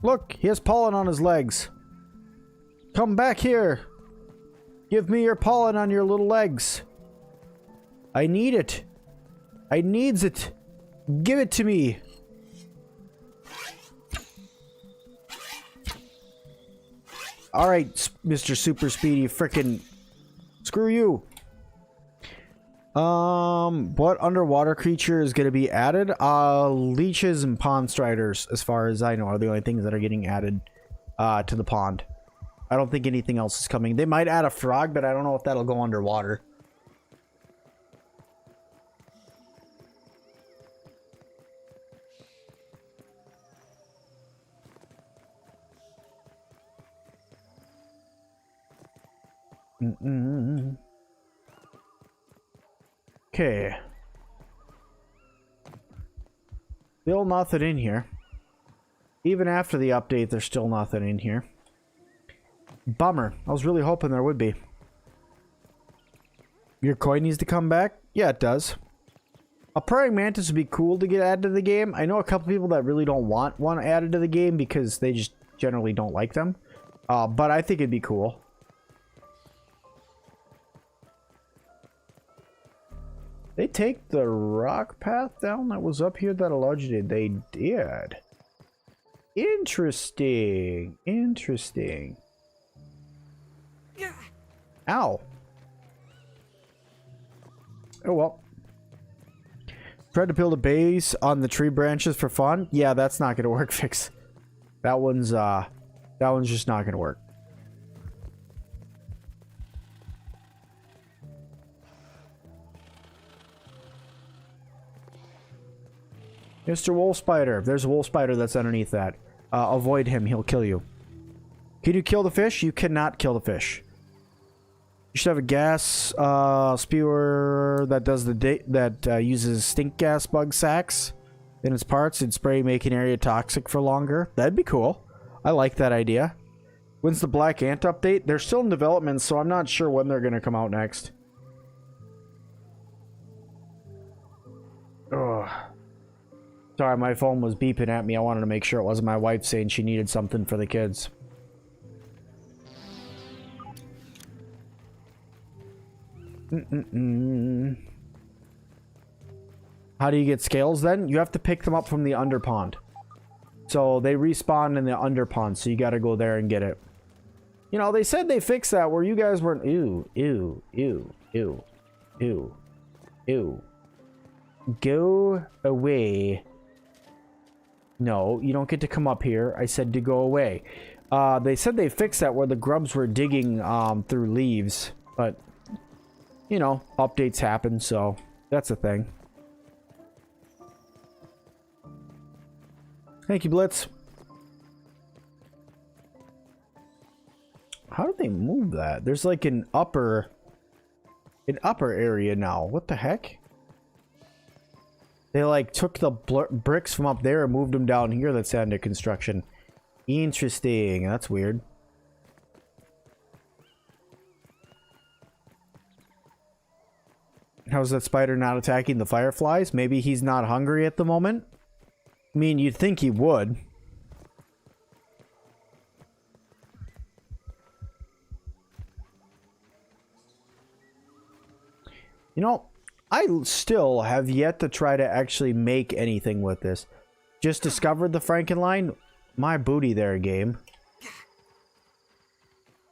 Look, he has pollen on his legs. Come back here. Give me your pollen on your little legs. I need it. I needs it. Give it to me. Alright, Mr. Super Speedy, frickin' screw you. What underwater creature is going to be added? Leeches and pond striders, as far as I know, are the only things that are getting added to the pond. I don't think anything else is coming. They might add a frog, but I don't know if that'll go underwater. Okay. Still nothing in here. Even after the update, there's still nothing in here. Bummer. I was really hoping there would be. Your coin needs to come back? Yeah, it does. A praying mantis would be cool to get added to the game. I know a couple people that really don't want one added to the game because they just generally don't like them. But I think it'd be cool. They take the rock path down that was up here that allegedly they did. Interesting. Interesting. Ow. Oh well. Tried to build a base on the tree branches for fun. Yeah, that's not gonna work, Fix. That one's just not gonna work. Mr. Wolf Spider. There's a wolf spider that's underneath that. Avoid him. He'll kill you. Can you kill the fish? You cannot kill the fish. You should have a gas spewer that does the uses stink gas bug sacks in its parts and spray, making area toxic for longer. That'd be cool. I like that idea. When's the Black Ant update? They're still in development, so I'm not sure when they're going to come out next. Ugh. Sorry, my phone was beeping at me. I wanted to make sure it wasn't my wife saying she needed something for the kids. How do you get scales then? You have to pick them up from the underpond. So they respawn in the underpond, so you gotta go there and get it. You know, they said they fixed that where you guys weren't. Ew, ew, ew, ew, ew, ew. Go away. No, you don't get to come up here. I said to go away. They said they fixed that where the grubs were digging through leaves, but you know, updates happen, so that's a thing. Thank you, Blitz. How do they move that? There's like an upper area now. What the heck? They like took the bricks from up there and moved them down here. That's under construction. Interesting. That's weird. How's that spider not attacking the fireflies? Maybe he's not hungry at the moment? I mean, you'd think he would. You know, I still have yet to try to actually make anything with this. Just discovered the Frankenline. My booty there, game.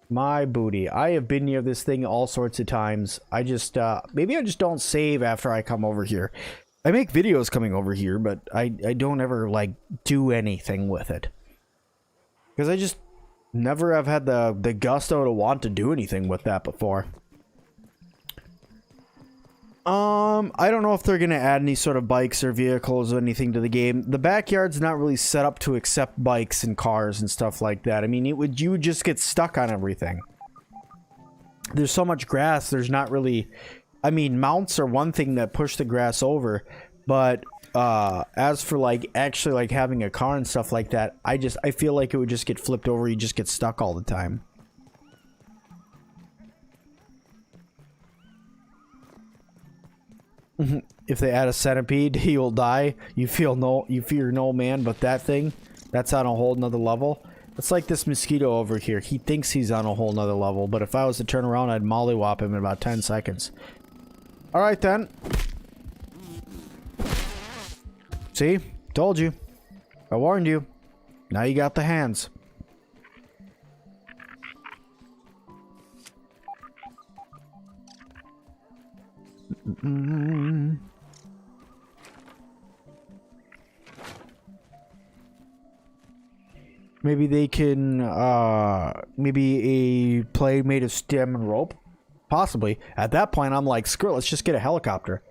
My booty. I have been near this thing all sorts of times. I just, maybe I just don't save after I come over here. I make videos coming over here, but I don't ever, like, do anything with it. Because I just never have had the gusto to want to do anything with that before. I don't know if they're gonna add any sort of bikes or vehicles or anything to the game. The backyard's not really set up to accept bikes and cars and stuff like that. I mean, you would just get stuck on everything. There's so much grass, there's not really... I mean, mounts are one thing that push the grass over, but as for like actually like having a car and stuff like that, I feel like it would just get flipped over. You just get stuck all the time. If they add a centipede, he will die. You fear no man, but that thing, that's on a whole nother level. It's like this mosquito over here. He thinks he's on a whole nother level, but if I was to turn around, I'd mollywop him in about 10 seconds. Alright then. See? Told you. I warned you. Now you got the hands. Maybe they can, maybe a play made of stem and rope? Possibly. At that point, I'm like, screw it, let's just get a helicopter.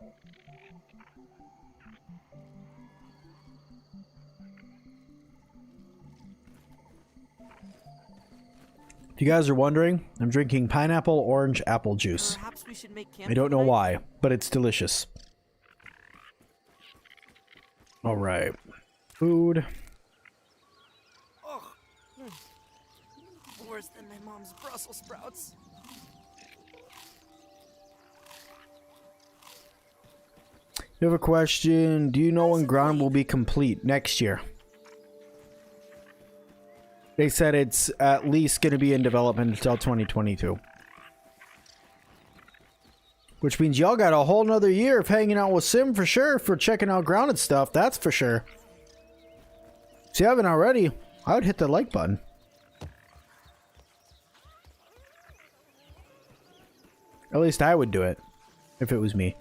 If you guys are wondering, I'm drinking pineapple orange apple juice. Perhaps we should make camp I don't know tonight? why, but it's delicious. Alright. Food. Ugh. Worse than my mom's Brussels sprouts. You have a question. Do you know when ground will be complete? Next year. They said it's at least going to be in development until 2022. Which means y'all got a whole nother year of hanging out with Sim for sure, for checking out grounded stuff. That's for sure. If you haven't already, I would hit the like button. At least I would do it if it was me.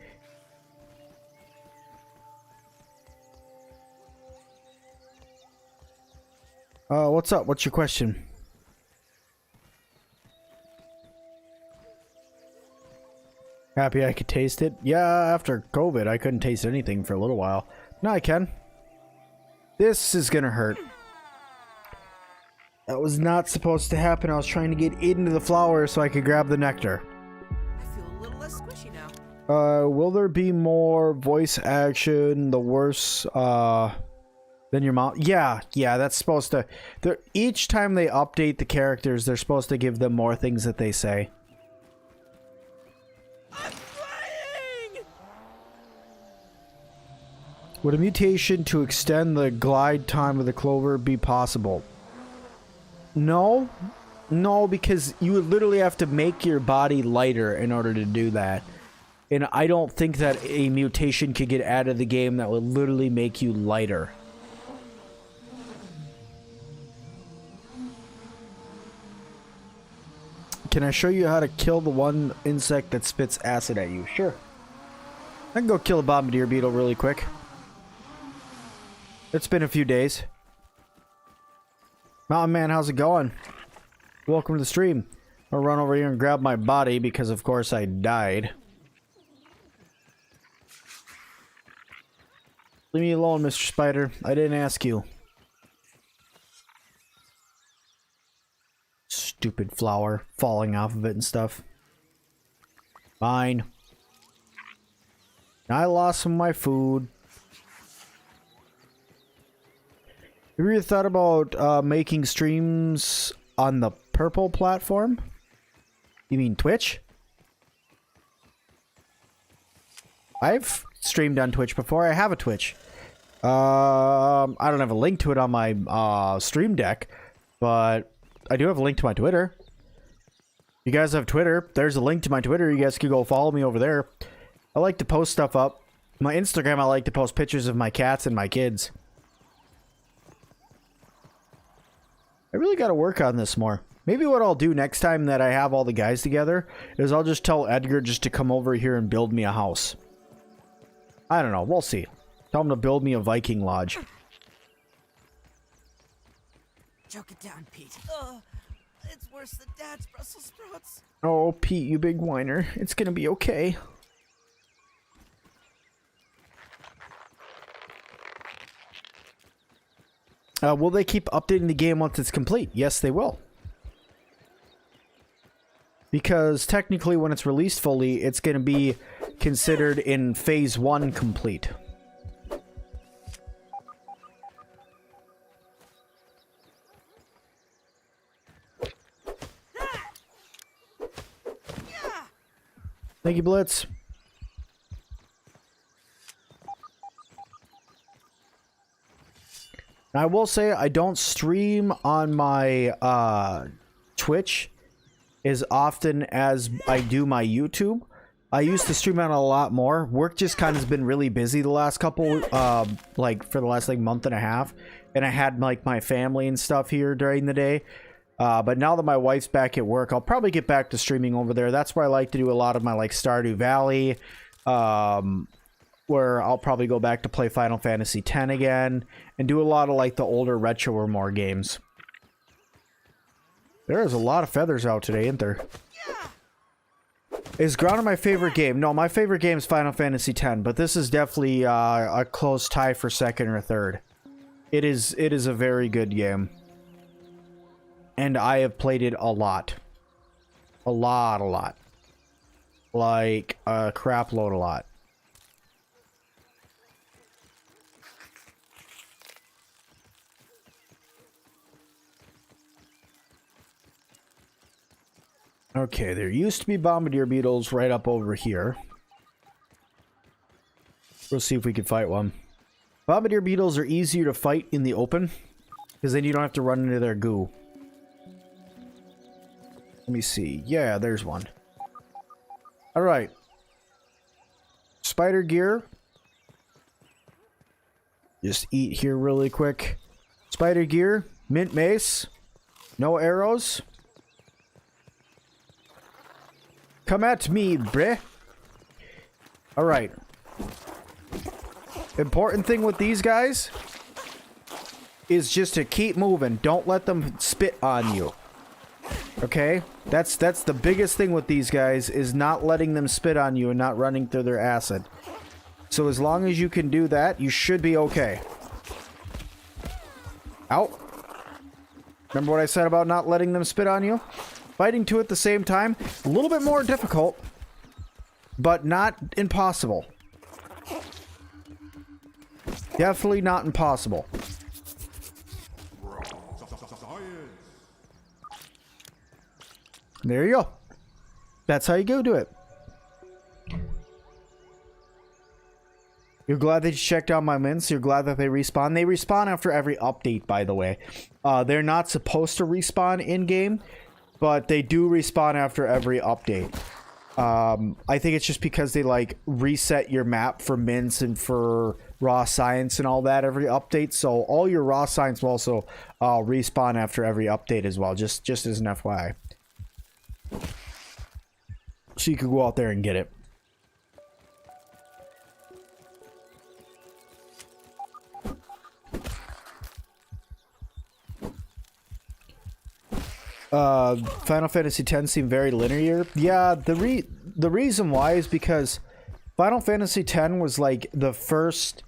What's up? What's your question? Happy I could taste it? Yeah, after COVID, I couldn't taste anything for a little while. Now I can. This is gonna hurt. That was not supposed to happen. I was trying to get into the flower so I could grab the nectar. I feel a little less squishy now. Will there be more voice action? The worse, than your mom? Yeah, that's supposed to... Each time they update the characters, they're supposed to give them more things that they say. I'm flying! Would a mutation to extend the glide time of the clover be possible? No. No, because you would literally have to make your body lighter in order to do that. And I don't think that a mutation could get added to the game that would literally make you lighter. Can I show you how to kill the one insect that spits acid at you? Sure. I can go kill a bombardier beetle really quick. It's been a few days. Mountain Man, how's it going? Welcome to the stream. I'll run over here and grab my body because of course I died. Leave me alone, Mr. Spider. I didn't ask you. Stupid flower falling off of it and stuff. Fine. I lost some of my food. Have you ever thought about making streams on the purple platform? You mean Twitch? I've streamed on Twitch before. I have a Twitch. I don't have a link to it on my stream deck, but I do have a link to my Twitter. You guys have Twitter. There's a link to my Twitter. You guys can go follow me over there. I like to post stuff up. My Instagram, I like to post pictures of my cats and my kids. I really got to work on this more. Maybe what I'll do next time that I have all the guys together is I'll just tell Edgar just to come over here and build me a house. I don't know. We'll see. Tell him to build me a Viking lodge. Choke it down, Pete. It's worse than Dad's Brussels sprouts. Oh, Pete, you big whiner. It's gonna be okay. Will they keep updating the game once it's complete? Yes, they will. Because technically when it's released fully, it's going to be considered in phase 1 complete. Thank you, Blitz. Now, I will say I don't stream on my Twitch as often as I do my YouTube. I used to stream on a lot more. Work just kind of has been really busy the last couple, like for the last like month and a half. And I had like my family and stuff here during the day. But now that my wife's back at work, I'll probably get back to streaming over there. That's where I like to do a lot of my like Stardew Valley, where I'll probably go back to play Final Fantasy X again and do a lot of like the older retro or more games. There's a lot of feathers out today, isn't there? Is Grounded my favorite game? No, my favorite game is Final Fantasy X, but this is definitely a close tie for second or third. It is a very good game. And I have played it a lot. A lot. Like a crap load a lot. Okay, there used to be bombardier beetles right up over here. We'll see if we can fight one. Bombardier beetles are easier to fight in the open, because then you don't have to run into their goo. Let me see. Yeah, there's one. Alright. Spider gear. Just eat here really quick. Spider gear. Mint mace. No arrows. Come at me, bruh. Alright. Important thing with these guys is just to keep moving. Don't let them spit on you. Okay? That's the biggest thing with these guys, is not letting them spit on you and not running through their acid. So as long as you can do that, you should be okay. Ow. Remember what I said about not letting them spit on you? Fighting two at the same time, a little bit more difficult, but not impossible. Definitely not impossible. There you go. That's how you go do it. You're glad that you checked out my mints. You're glad that they respawn. They respawn after every update, by the way. They're not supposed to respawn in-game, but they do respawn after every update. I think it's just because they, like, reset your map for mints and for raw science and all that every update. So all your raw science will also respawn after every update as well, just as an FYI. So you could go out there and get it. Final Fantasy X seemed very linear. Yeah, the reason why is because Final Fantasy X was like the first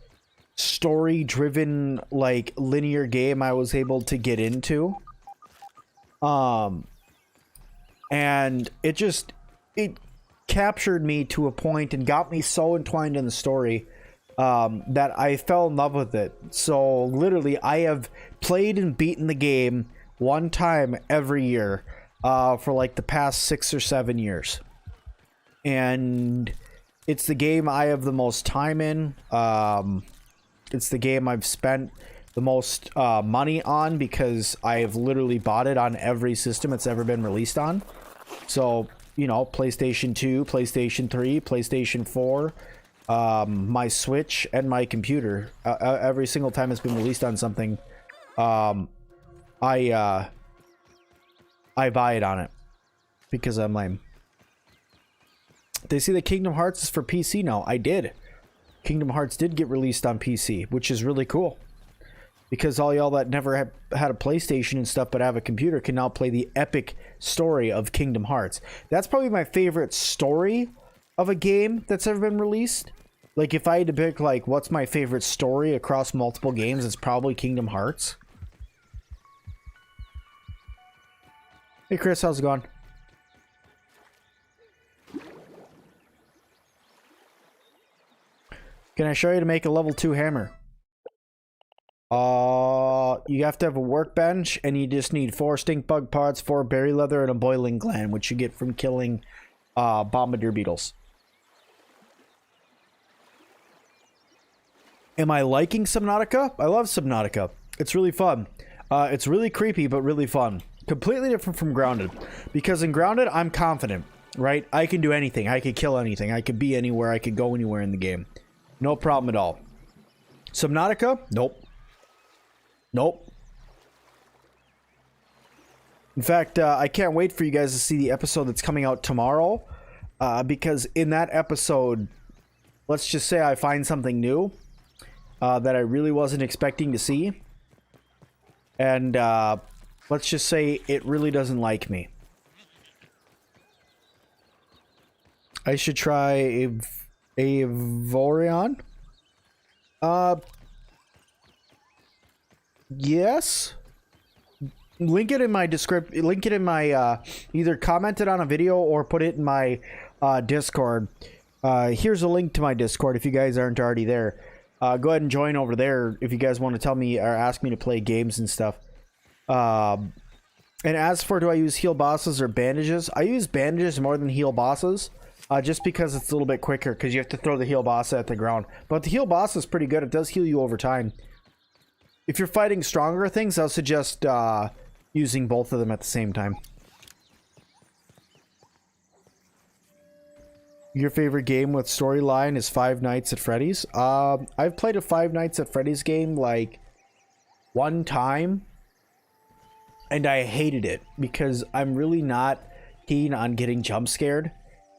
story-driven, like, linear game I was able to get into. And it captured me to a point and got me so entwined in the story that I fell in love with it. So literally, I have played and beaten the game one time every year for like the past 6 or 7 years. And it's the game I have the most time in. It's the game I've spent the most money on, because I have literally bought it on every system it's ever been released on. So, you know, PlayStation 2, PlayStation 3, PlayStation 4, my Switch, and my computer. Every single time it's been released on something, I buy it on it because I'm lame. They say that Kingdom Hearts is for PC now. I did. Kingdom Hearts did get released on PC, which is really cool. Because all y'all that never had a PlayStation and stuff but have a computer can now play the epic story of Kingdom Hearts. That's probably my favorite story of a game that's ever been released. Like, if I had to pick, like, what's my favorite story across multiple games, it's probably Kingdom Hearts. Hey Chris, how's it going? Can I show you to make a level 2 hammer? You have to have a workbench, and you just need 4 stink bug parts, 4 berry leather, and a boiling gland, which you get from killing bombardier beetles. Am I liking Subnautica? I love Subnautica. It's really fun. It's really creepy, but really fun. Completely different from Grounded. Because in Grounded, I'm confident, right? I can do anything. I could kill anything. I could be anywhere. I could go anywhere in the game. No problem at all. Subnautica? Nope. Nope. In fact, I can't wait for you guys to see the episode that's coming out tomorrow. Because in that episode, let's just say I find something new that I really wasn't expecting to see. And let's just say it really doesn't like me. I should try a Vorion. Yes. Link it in my description. Link it in my either comment it on a video or put it in my Discord. Here's a link to my Discord if you guys aren't already there. Go ahead and join over there if you guys want to tell me or ask me to play games and stuff. And as for do I use heal bosses or bandages? I use bandages more than heal bosses. just because it's a little bit quicker, because you have to throw the heal boss at the ground. But the heal boss is pretty good. It does heal you over time. If you're fighting stronger things, I'll suggest using both of them at the same time. Your favorite game with storyline is Five Nights at Freddy's? I've played a Five Nights at Freddy's game like one time, and I hated it because I'm really not keen on getting jump scared.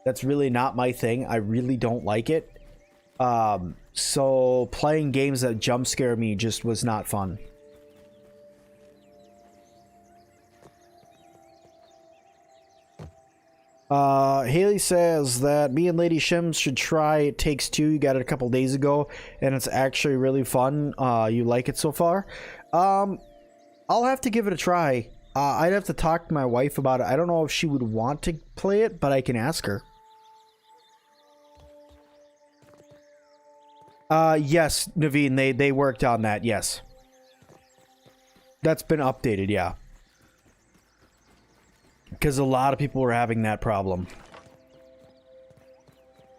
That's really not my thing. I really don't like it. So playing games that jump scare me just was not fun. Haley says that me and Lady Shims should try It Takes Two. You got it a couple days ago, and it's actually really fun. You like it so far? I'll have to give it a try. I'd have to talk to my wife about it. I don't know if she would want to play it, but I can ask her. Yes, Naveen, they worked on that, yes. That's been updated, yeah. Because a lot of people were having that problem.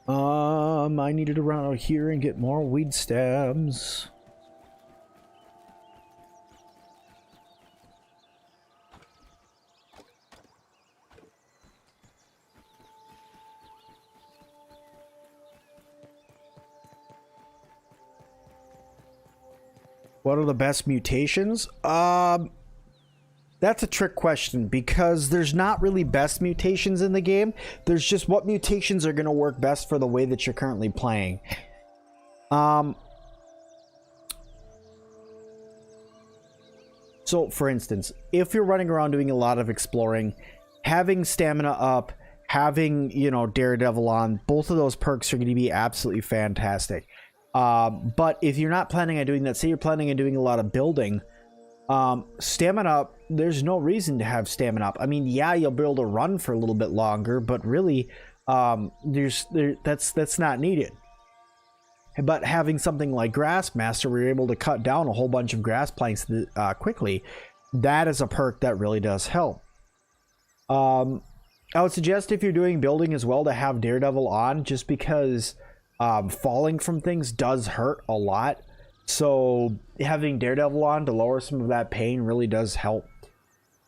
I needed to run out here and get more weed stabs. What are the best mutations? That's a trick question because there's not really best mutations in the game. There's just what mutations are going to work best for the way that you're currently playing. So, for instance, if you're running around doing a lot of exploring, having stamina up, having, you know, Daredevil on, both of those perks are going to be absolutely fantastic. But if you're not planning on doing that, say you're planning on doing a lot of building, stamina up, there's no reason to have stamina up. I mean, yeah, you'll be able to run for a little bit longer, but really, that's not needed. But having something like Grass Master, where you're able to cut down a whole bunch of grass planks quickly, that is a perk that really does help. I would suggest if you're doing building as well to have Daredevil on, just because falling from things does hurt a lot. So having Daredevil on to lower some of that pain really does help.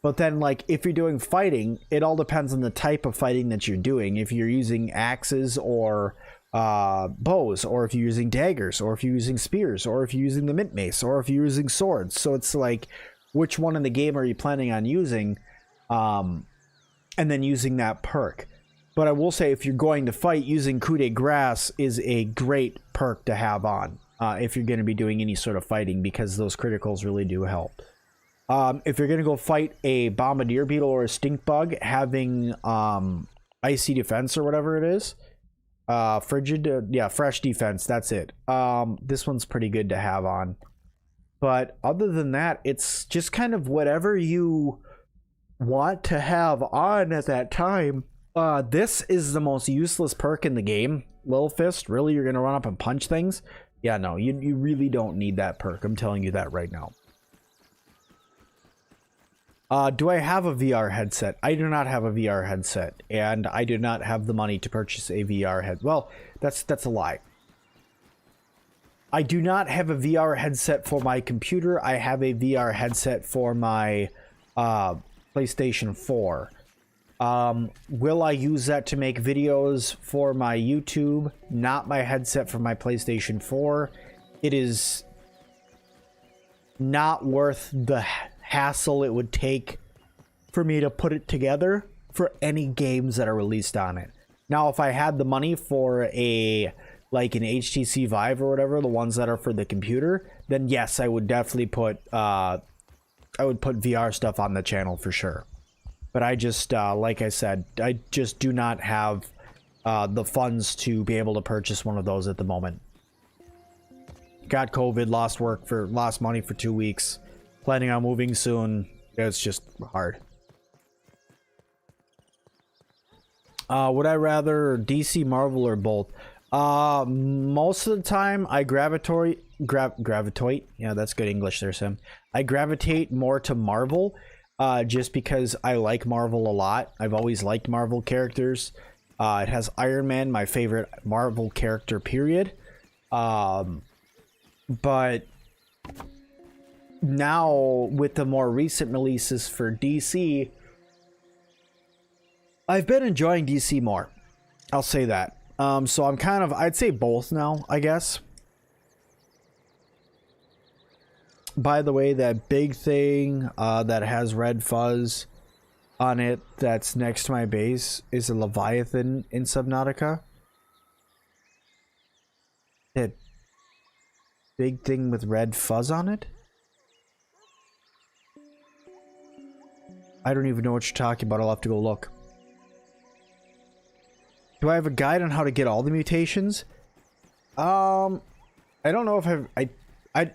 But then, like, if you're doing fighting, it all depends on the type of fighting that you're doing. If you're using axes or bows, or if you're using daggers, or if you're using spears, or if you're using the mint mace, or if you're using swords. So it's like, which one in the game are you planning on using, and then using that perk. But I will say, if you're going to fight, using Coup de Grace is a great perk to have on if you're going to be doing any sort of fighting, because those criticals really do help. If you're going to go fight a bombardier beetle or a stink bug, having icy defense or whatever it is, fresh defense, that's it. This one's pretty good to have on. But other than that, it's just kind of whatever you want to have on at that time. This is the most useless perk in the game. Little Fist, really? You're going to run up and punch things? Yeah, no, you really don't need that perk. I'm telling you that right now. Do I have a VR headset? I do not have a VR headset, and I do not have the money to purchase a VR head. Well, that's a lie. I do not have a VR headset for my computer. I have a VR headset for my PlayStation 4. Will I use that to make videos for my YouTube? Not my headset for my PlayStation 4. It is not worth the hassle it would take for me to put it together for any games that are released on it. Now, if I had the money for an HTC Vive or whatever, the ones that are for the computer, then yes, I would definitely put VR stuff on the channel for sure. But I just, like I said, I just do not have the funds to be able to purchase one of those at the moment. Got COVID, lost money for 2 weeks. Planning on moving soon. It's just hard. Would I rather DC, Marvel, or both? Most of the time, I gravitate. Yeah, that's good English there, Sim. I gravitate more to Marvel, just because I like Marvel a lot. I've always liked Marvel characters. It has Iron Man, my favorite Marvel character, period. But now with the more recent releases for DC, I've been enjoying DC more. I'll say that. So I'm kind of, I'd say both now, I guess. By the way, that big thing that has red fuzz on it that's next to my base is a Leviathan in Subnautica. That big thing with red fuzz on it? I don't even know what you're talking about. I'll have to go look. Do I have a guide on how to get all the mutations? I don't know if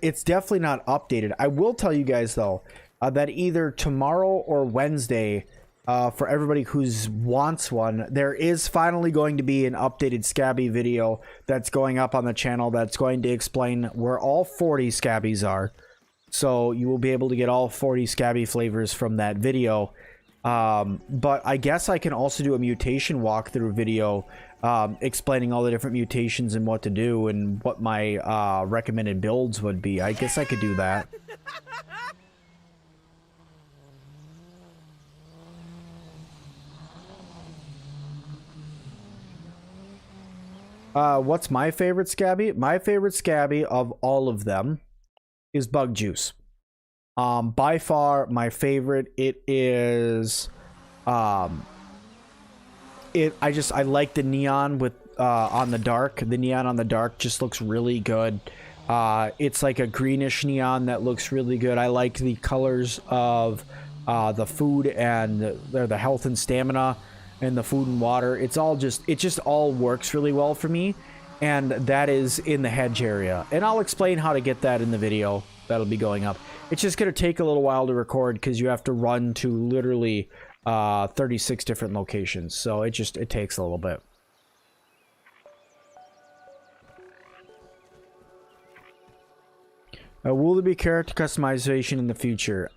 it's definitely not updated. I will tell you guys though that either tomorrow or Wednesday, for everybody who wants one, there is finally going to be an updated Scabby video that's going up on the channel that's going to explain where all 40 Scabbies are. So you will be able to get all 40 Scabby flavors from that video. But I guess I can also do a mutation walkthrough video explaining all the different mutations and what to do and what my recommended builds would be. I guess I could do that. What's my favorite Scabby? My favorite Scabby of all of them is Bug Juice. By far my favorite. It is I like the neon with on the dark. The neon on the dark just looks really good. It's like a greenish neon that looks really good. I like the colors of the food and the health and stamina and the food and water. It just all works really well for me, and that is in the Hedge area, and I'll explain how to get that in the video that'll be going up. It's just gonna take a little while to record because you have to run to literally 36 different locations, so it takes a little bit. Will there be character customization in the future?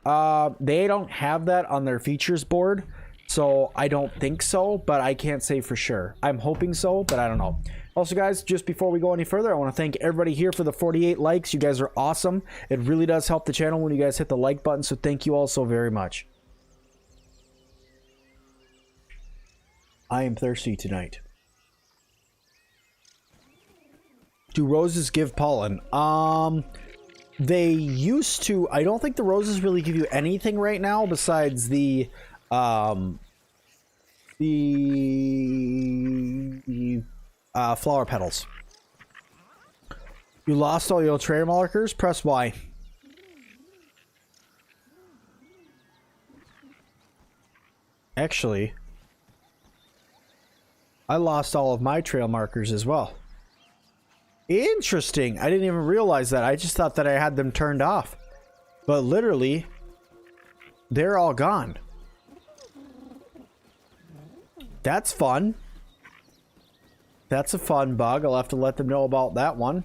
They don't have that on their features board, so I don't think so, but I can't say for sure. I'm hoping so, but I don't know. Also, guys, just before we go any further, I want to thank everybody here for the 48 likes. You guys are awesome. It really does help the channel when you guys hit the like button, so thank you all so very much. I am thirsty tonight. Do roses give pollen? They used to. I don't think the roses really give you anything right now besides the flower petals. You lost all your trail markers? Press Y. Actually, I lost all of my trail markers as well. Interesting. I didn't even realize that. I just thought that I had them turned off. But literally, they're all gone. That's fun. That's a fun bug. I'll have to let them know about that one.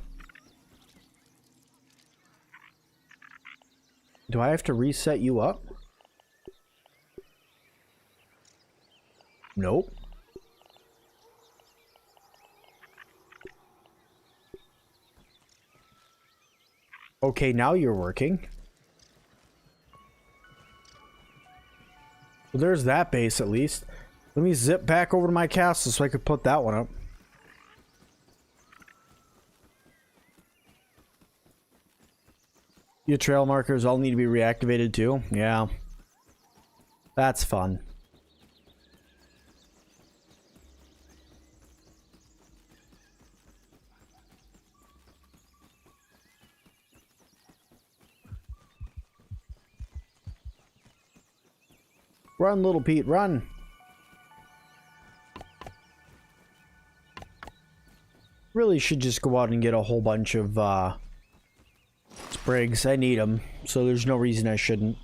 Do I have to reset you up? Nope. Okay, now you're working. Well, there's that base at least. Let me zip back over to my castle so I could put that one up. Your trail markers all need to be reactivated too? Yeah. That's fun. Run, little Pete, run. Really should just go out and get a whole bunch of sprigs. I need them, so there's no reason I shouldn't.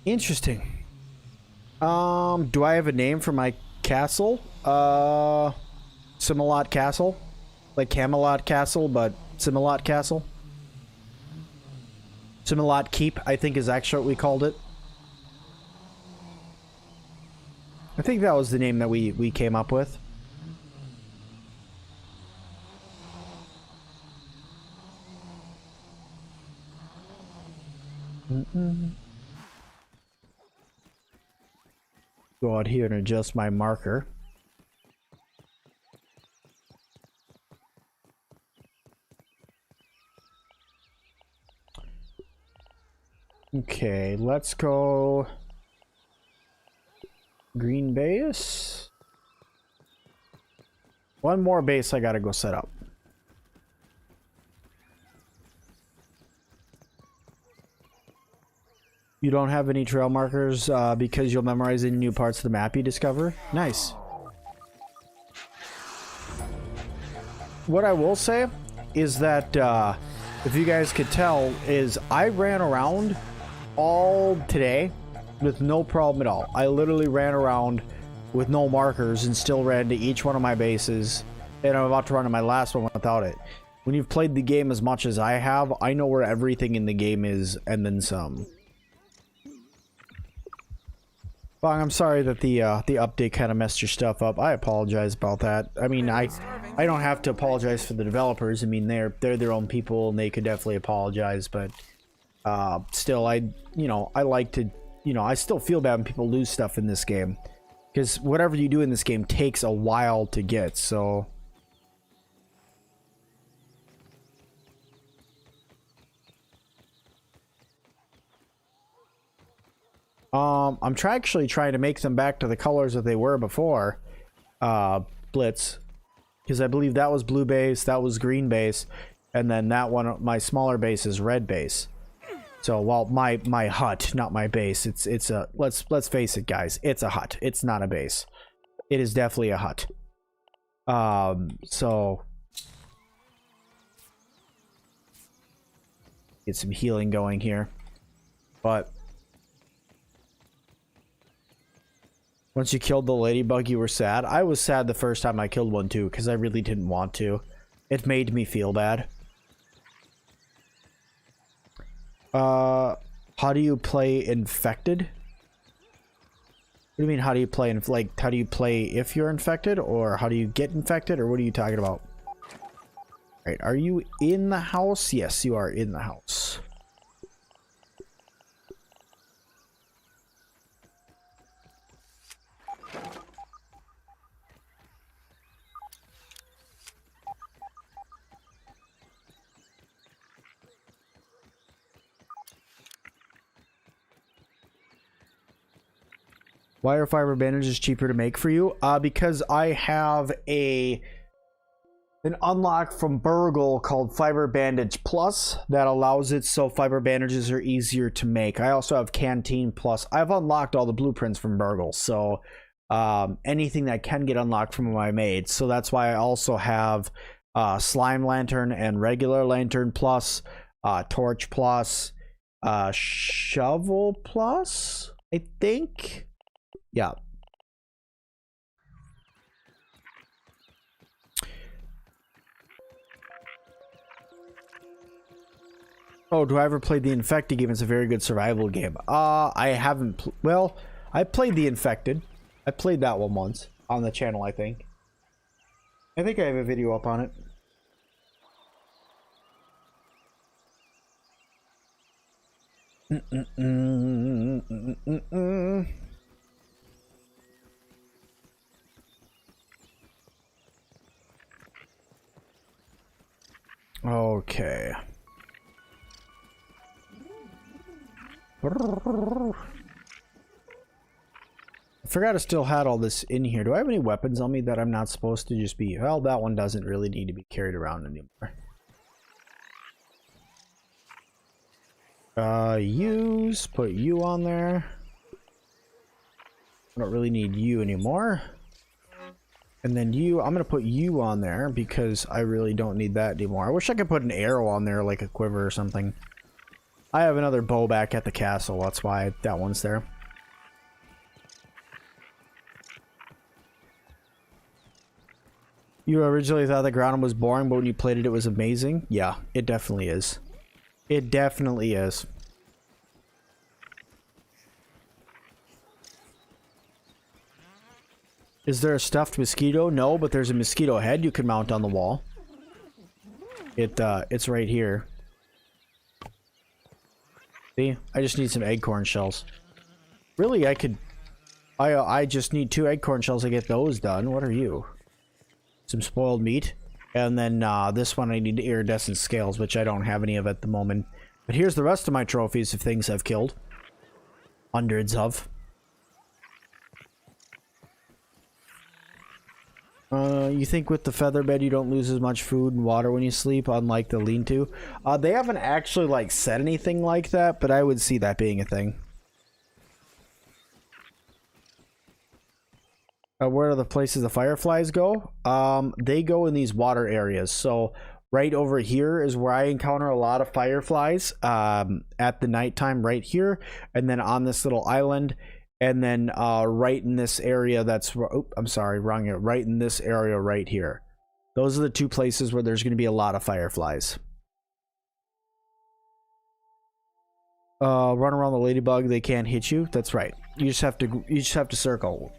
Interesting. Do I have a name for my castle? Sim-Alot Castle? Like Camelot Castle, but Sim-Alot Castle? Sim-Alot Keep, I think, is actually what we called it. I think that was the name that we came up with. Go out here and adjust my marker. Okay, let's go green base. One more base I gotta go set up. You don't have any trail markers because you'll memorize any new parts of the map you discover? Nice. What I will say is that if you guys could tell, is I ran around all today with no problem at all. I literally ran around with no markers and still ran to each one of my bases, and I'm about to run to my last one without it. When you've played the game as much as I have, I know where everything in the game is and then some. Bong, I'm sorry that the update kind of messed your stuff up. I apologize about that. I mean, I don't have to apologize for the developers. I mean, they're their own people and they could definitely apologize, but still, I like to, I still feel bad when people lose stuff in this game, because whatever you do in this game takes a while to get. So I'm actually trying to make them back to the colors that they were before Blitz, because I believe that was blue base, that was green base, and then that one, my smaller base, is red base. So, well, my hut, not my base. It's a, let's face it, guys, it's a hut. It's not a base. It is definitely a hut. So get some healing going here, but once you killed the ladybug, you were sad. I was sad the first time I killed one too, because I really didn't want to. It made me feel bad. How do you play infected? What do you mean, how do you play, how do you play if you're infected, or how do you get infected, or what are you talking about? Right, are you in the house? Yes, you are in the house. Why are fiber bandages cheaper to make for you? Because I have an unlock from Burgle called Fiber Bandage Plus that allows it so fiber bandages are easier to make. I also have Canteen Plus. I've unlocked all the blueprints from Burgle, so anything that can get unlocked from them I made. So that's why I also have Slime Lantern and Regular Lantern Plus, Torch Plus, Shovel Plus, I think. Yeah. Oh, do I ever play the Infected game? It's a very good survival game. I haven't. Well, I played the Infected. I played that one once on the channel, I think. I think I have a video up on it. Okay. I forgot I still had all this in here. Do I have any weapons on me that I'm not supposed to just be... Well, that one doesn't really need to be carried around anymore. Use. Put you on there. I don't really need you anymore. And then you, I'm going to put you on there because I really don't need that anymore. I wish I could put an arrow on there, like a quiver or something. I have another bow back at the castle. That's why that one's there. You originally thought the ground was boring, but when you played it, it was amazing. Yeah, it definitely is. It definitely is. Is there a stuffed mosquito? No, but there's a mosquito head you can mount on the wall. It's right here. See? I just need some acorn shells. Really, I just need 2 acorn shells to get those done. What are you? Some spoiled meat. And then this one I need iridescent scales, which I don't have any of at the moment. But here's the rest of my trophies of things I've killed. Hundreds of. You think with the feather bed you don't lose as much food and water when you sleep, unlike the lean-to? They haven't actually like said anything like that, but I would see that being a thing. Where are the places the fireflies go? They go in these water areas. So right over here is where I encounter a lot of fireflies at the nighttime right here. And then on this little island. And then right in this area that's... Oh, I'm sorry, wrong here. Right in this area right here. Those are the 2 places where there's going to be a lot of fireflies. Run around the ladybug, they can't hit you. That's right. You just have to circle.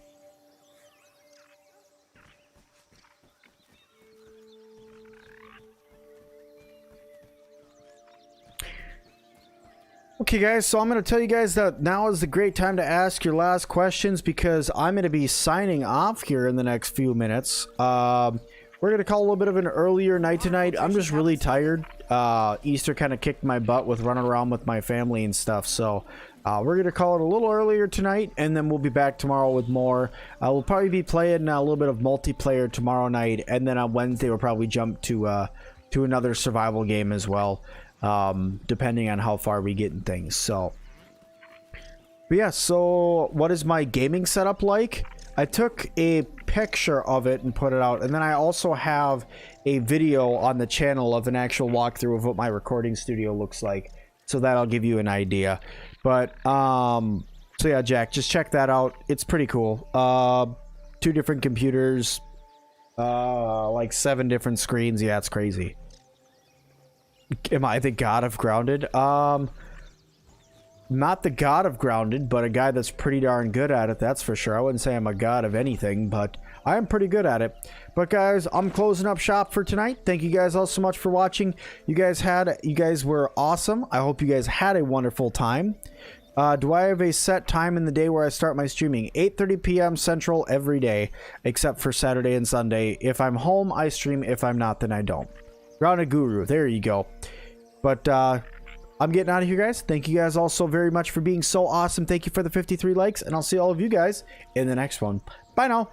Okay guys, so I'm going to tell you guys that now is the great time to ask your last questions because I'm going to be signing off here in the next few minutes. We're going to call a little bit of an earlier night tonight. I'm just really tired. Easter kind of kicked my butt with running around with my family and stuff, so we're going to call it a little earlier tonight, and then we'll be back tomorrow with more. We'll probably be playing a little bit of multiplayer tomorrow night, and then on Wednesday we'll probably jump to another survival game as well. Depending on how far we get in things. So but yeah, so what is my gaming setup like? I took a picture of it and put it out, and then I also have a video on the channel of an actual walkthrough of what my recording studio looks like, so that'll give you an idea. But so yeah, Jack, just check that out. It's pretty cool. 2 different computers, like 7 different screens. Yeah, it's crazy. Am I the god of grounded? Not the god of grounded, but a guy that's pretty darn good at it, that's for sure. I wouldn't say I'm a god of anything, but I am pretty good at it. But guys, I'm closing up shop for tonight. Thank you guys all so much for watching. You guys were awesome. I hope you guys had a wonderful time. Do I have a set time in the day where I start my streaming? 8:30 p.m. Central every day, except for Saturday and Sunday. If I'm home, I stream. If I'm not, then I don't. Grounded Guru, there you go. But I'm getting out of here, guys. Thank you guys all so very much for being so awesome. Thank you for the 53 likes, and I'll see all of you guys in the next one. Bye now.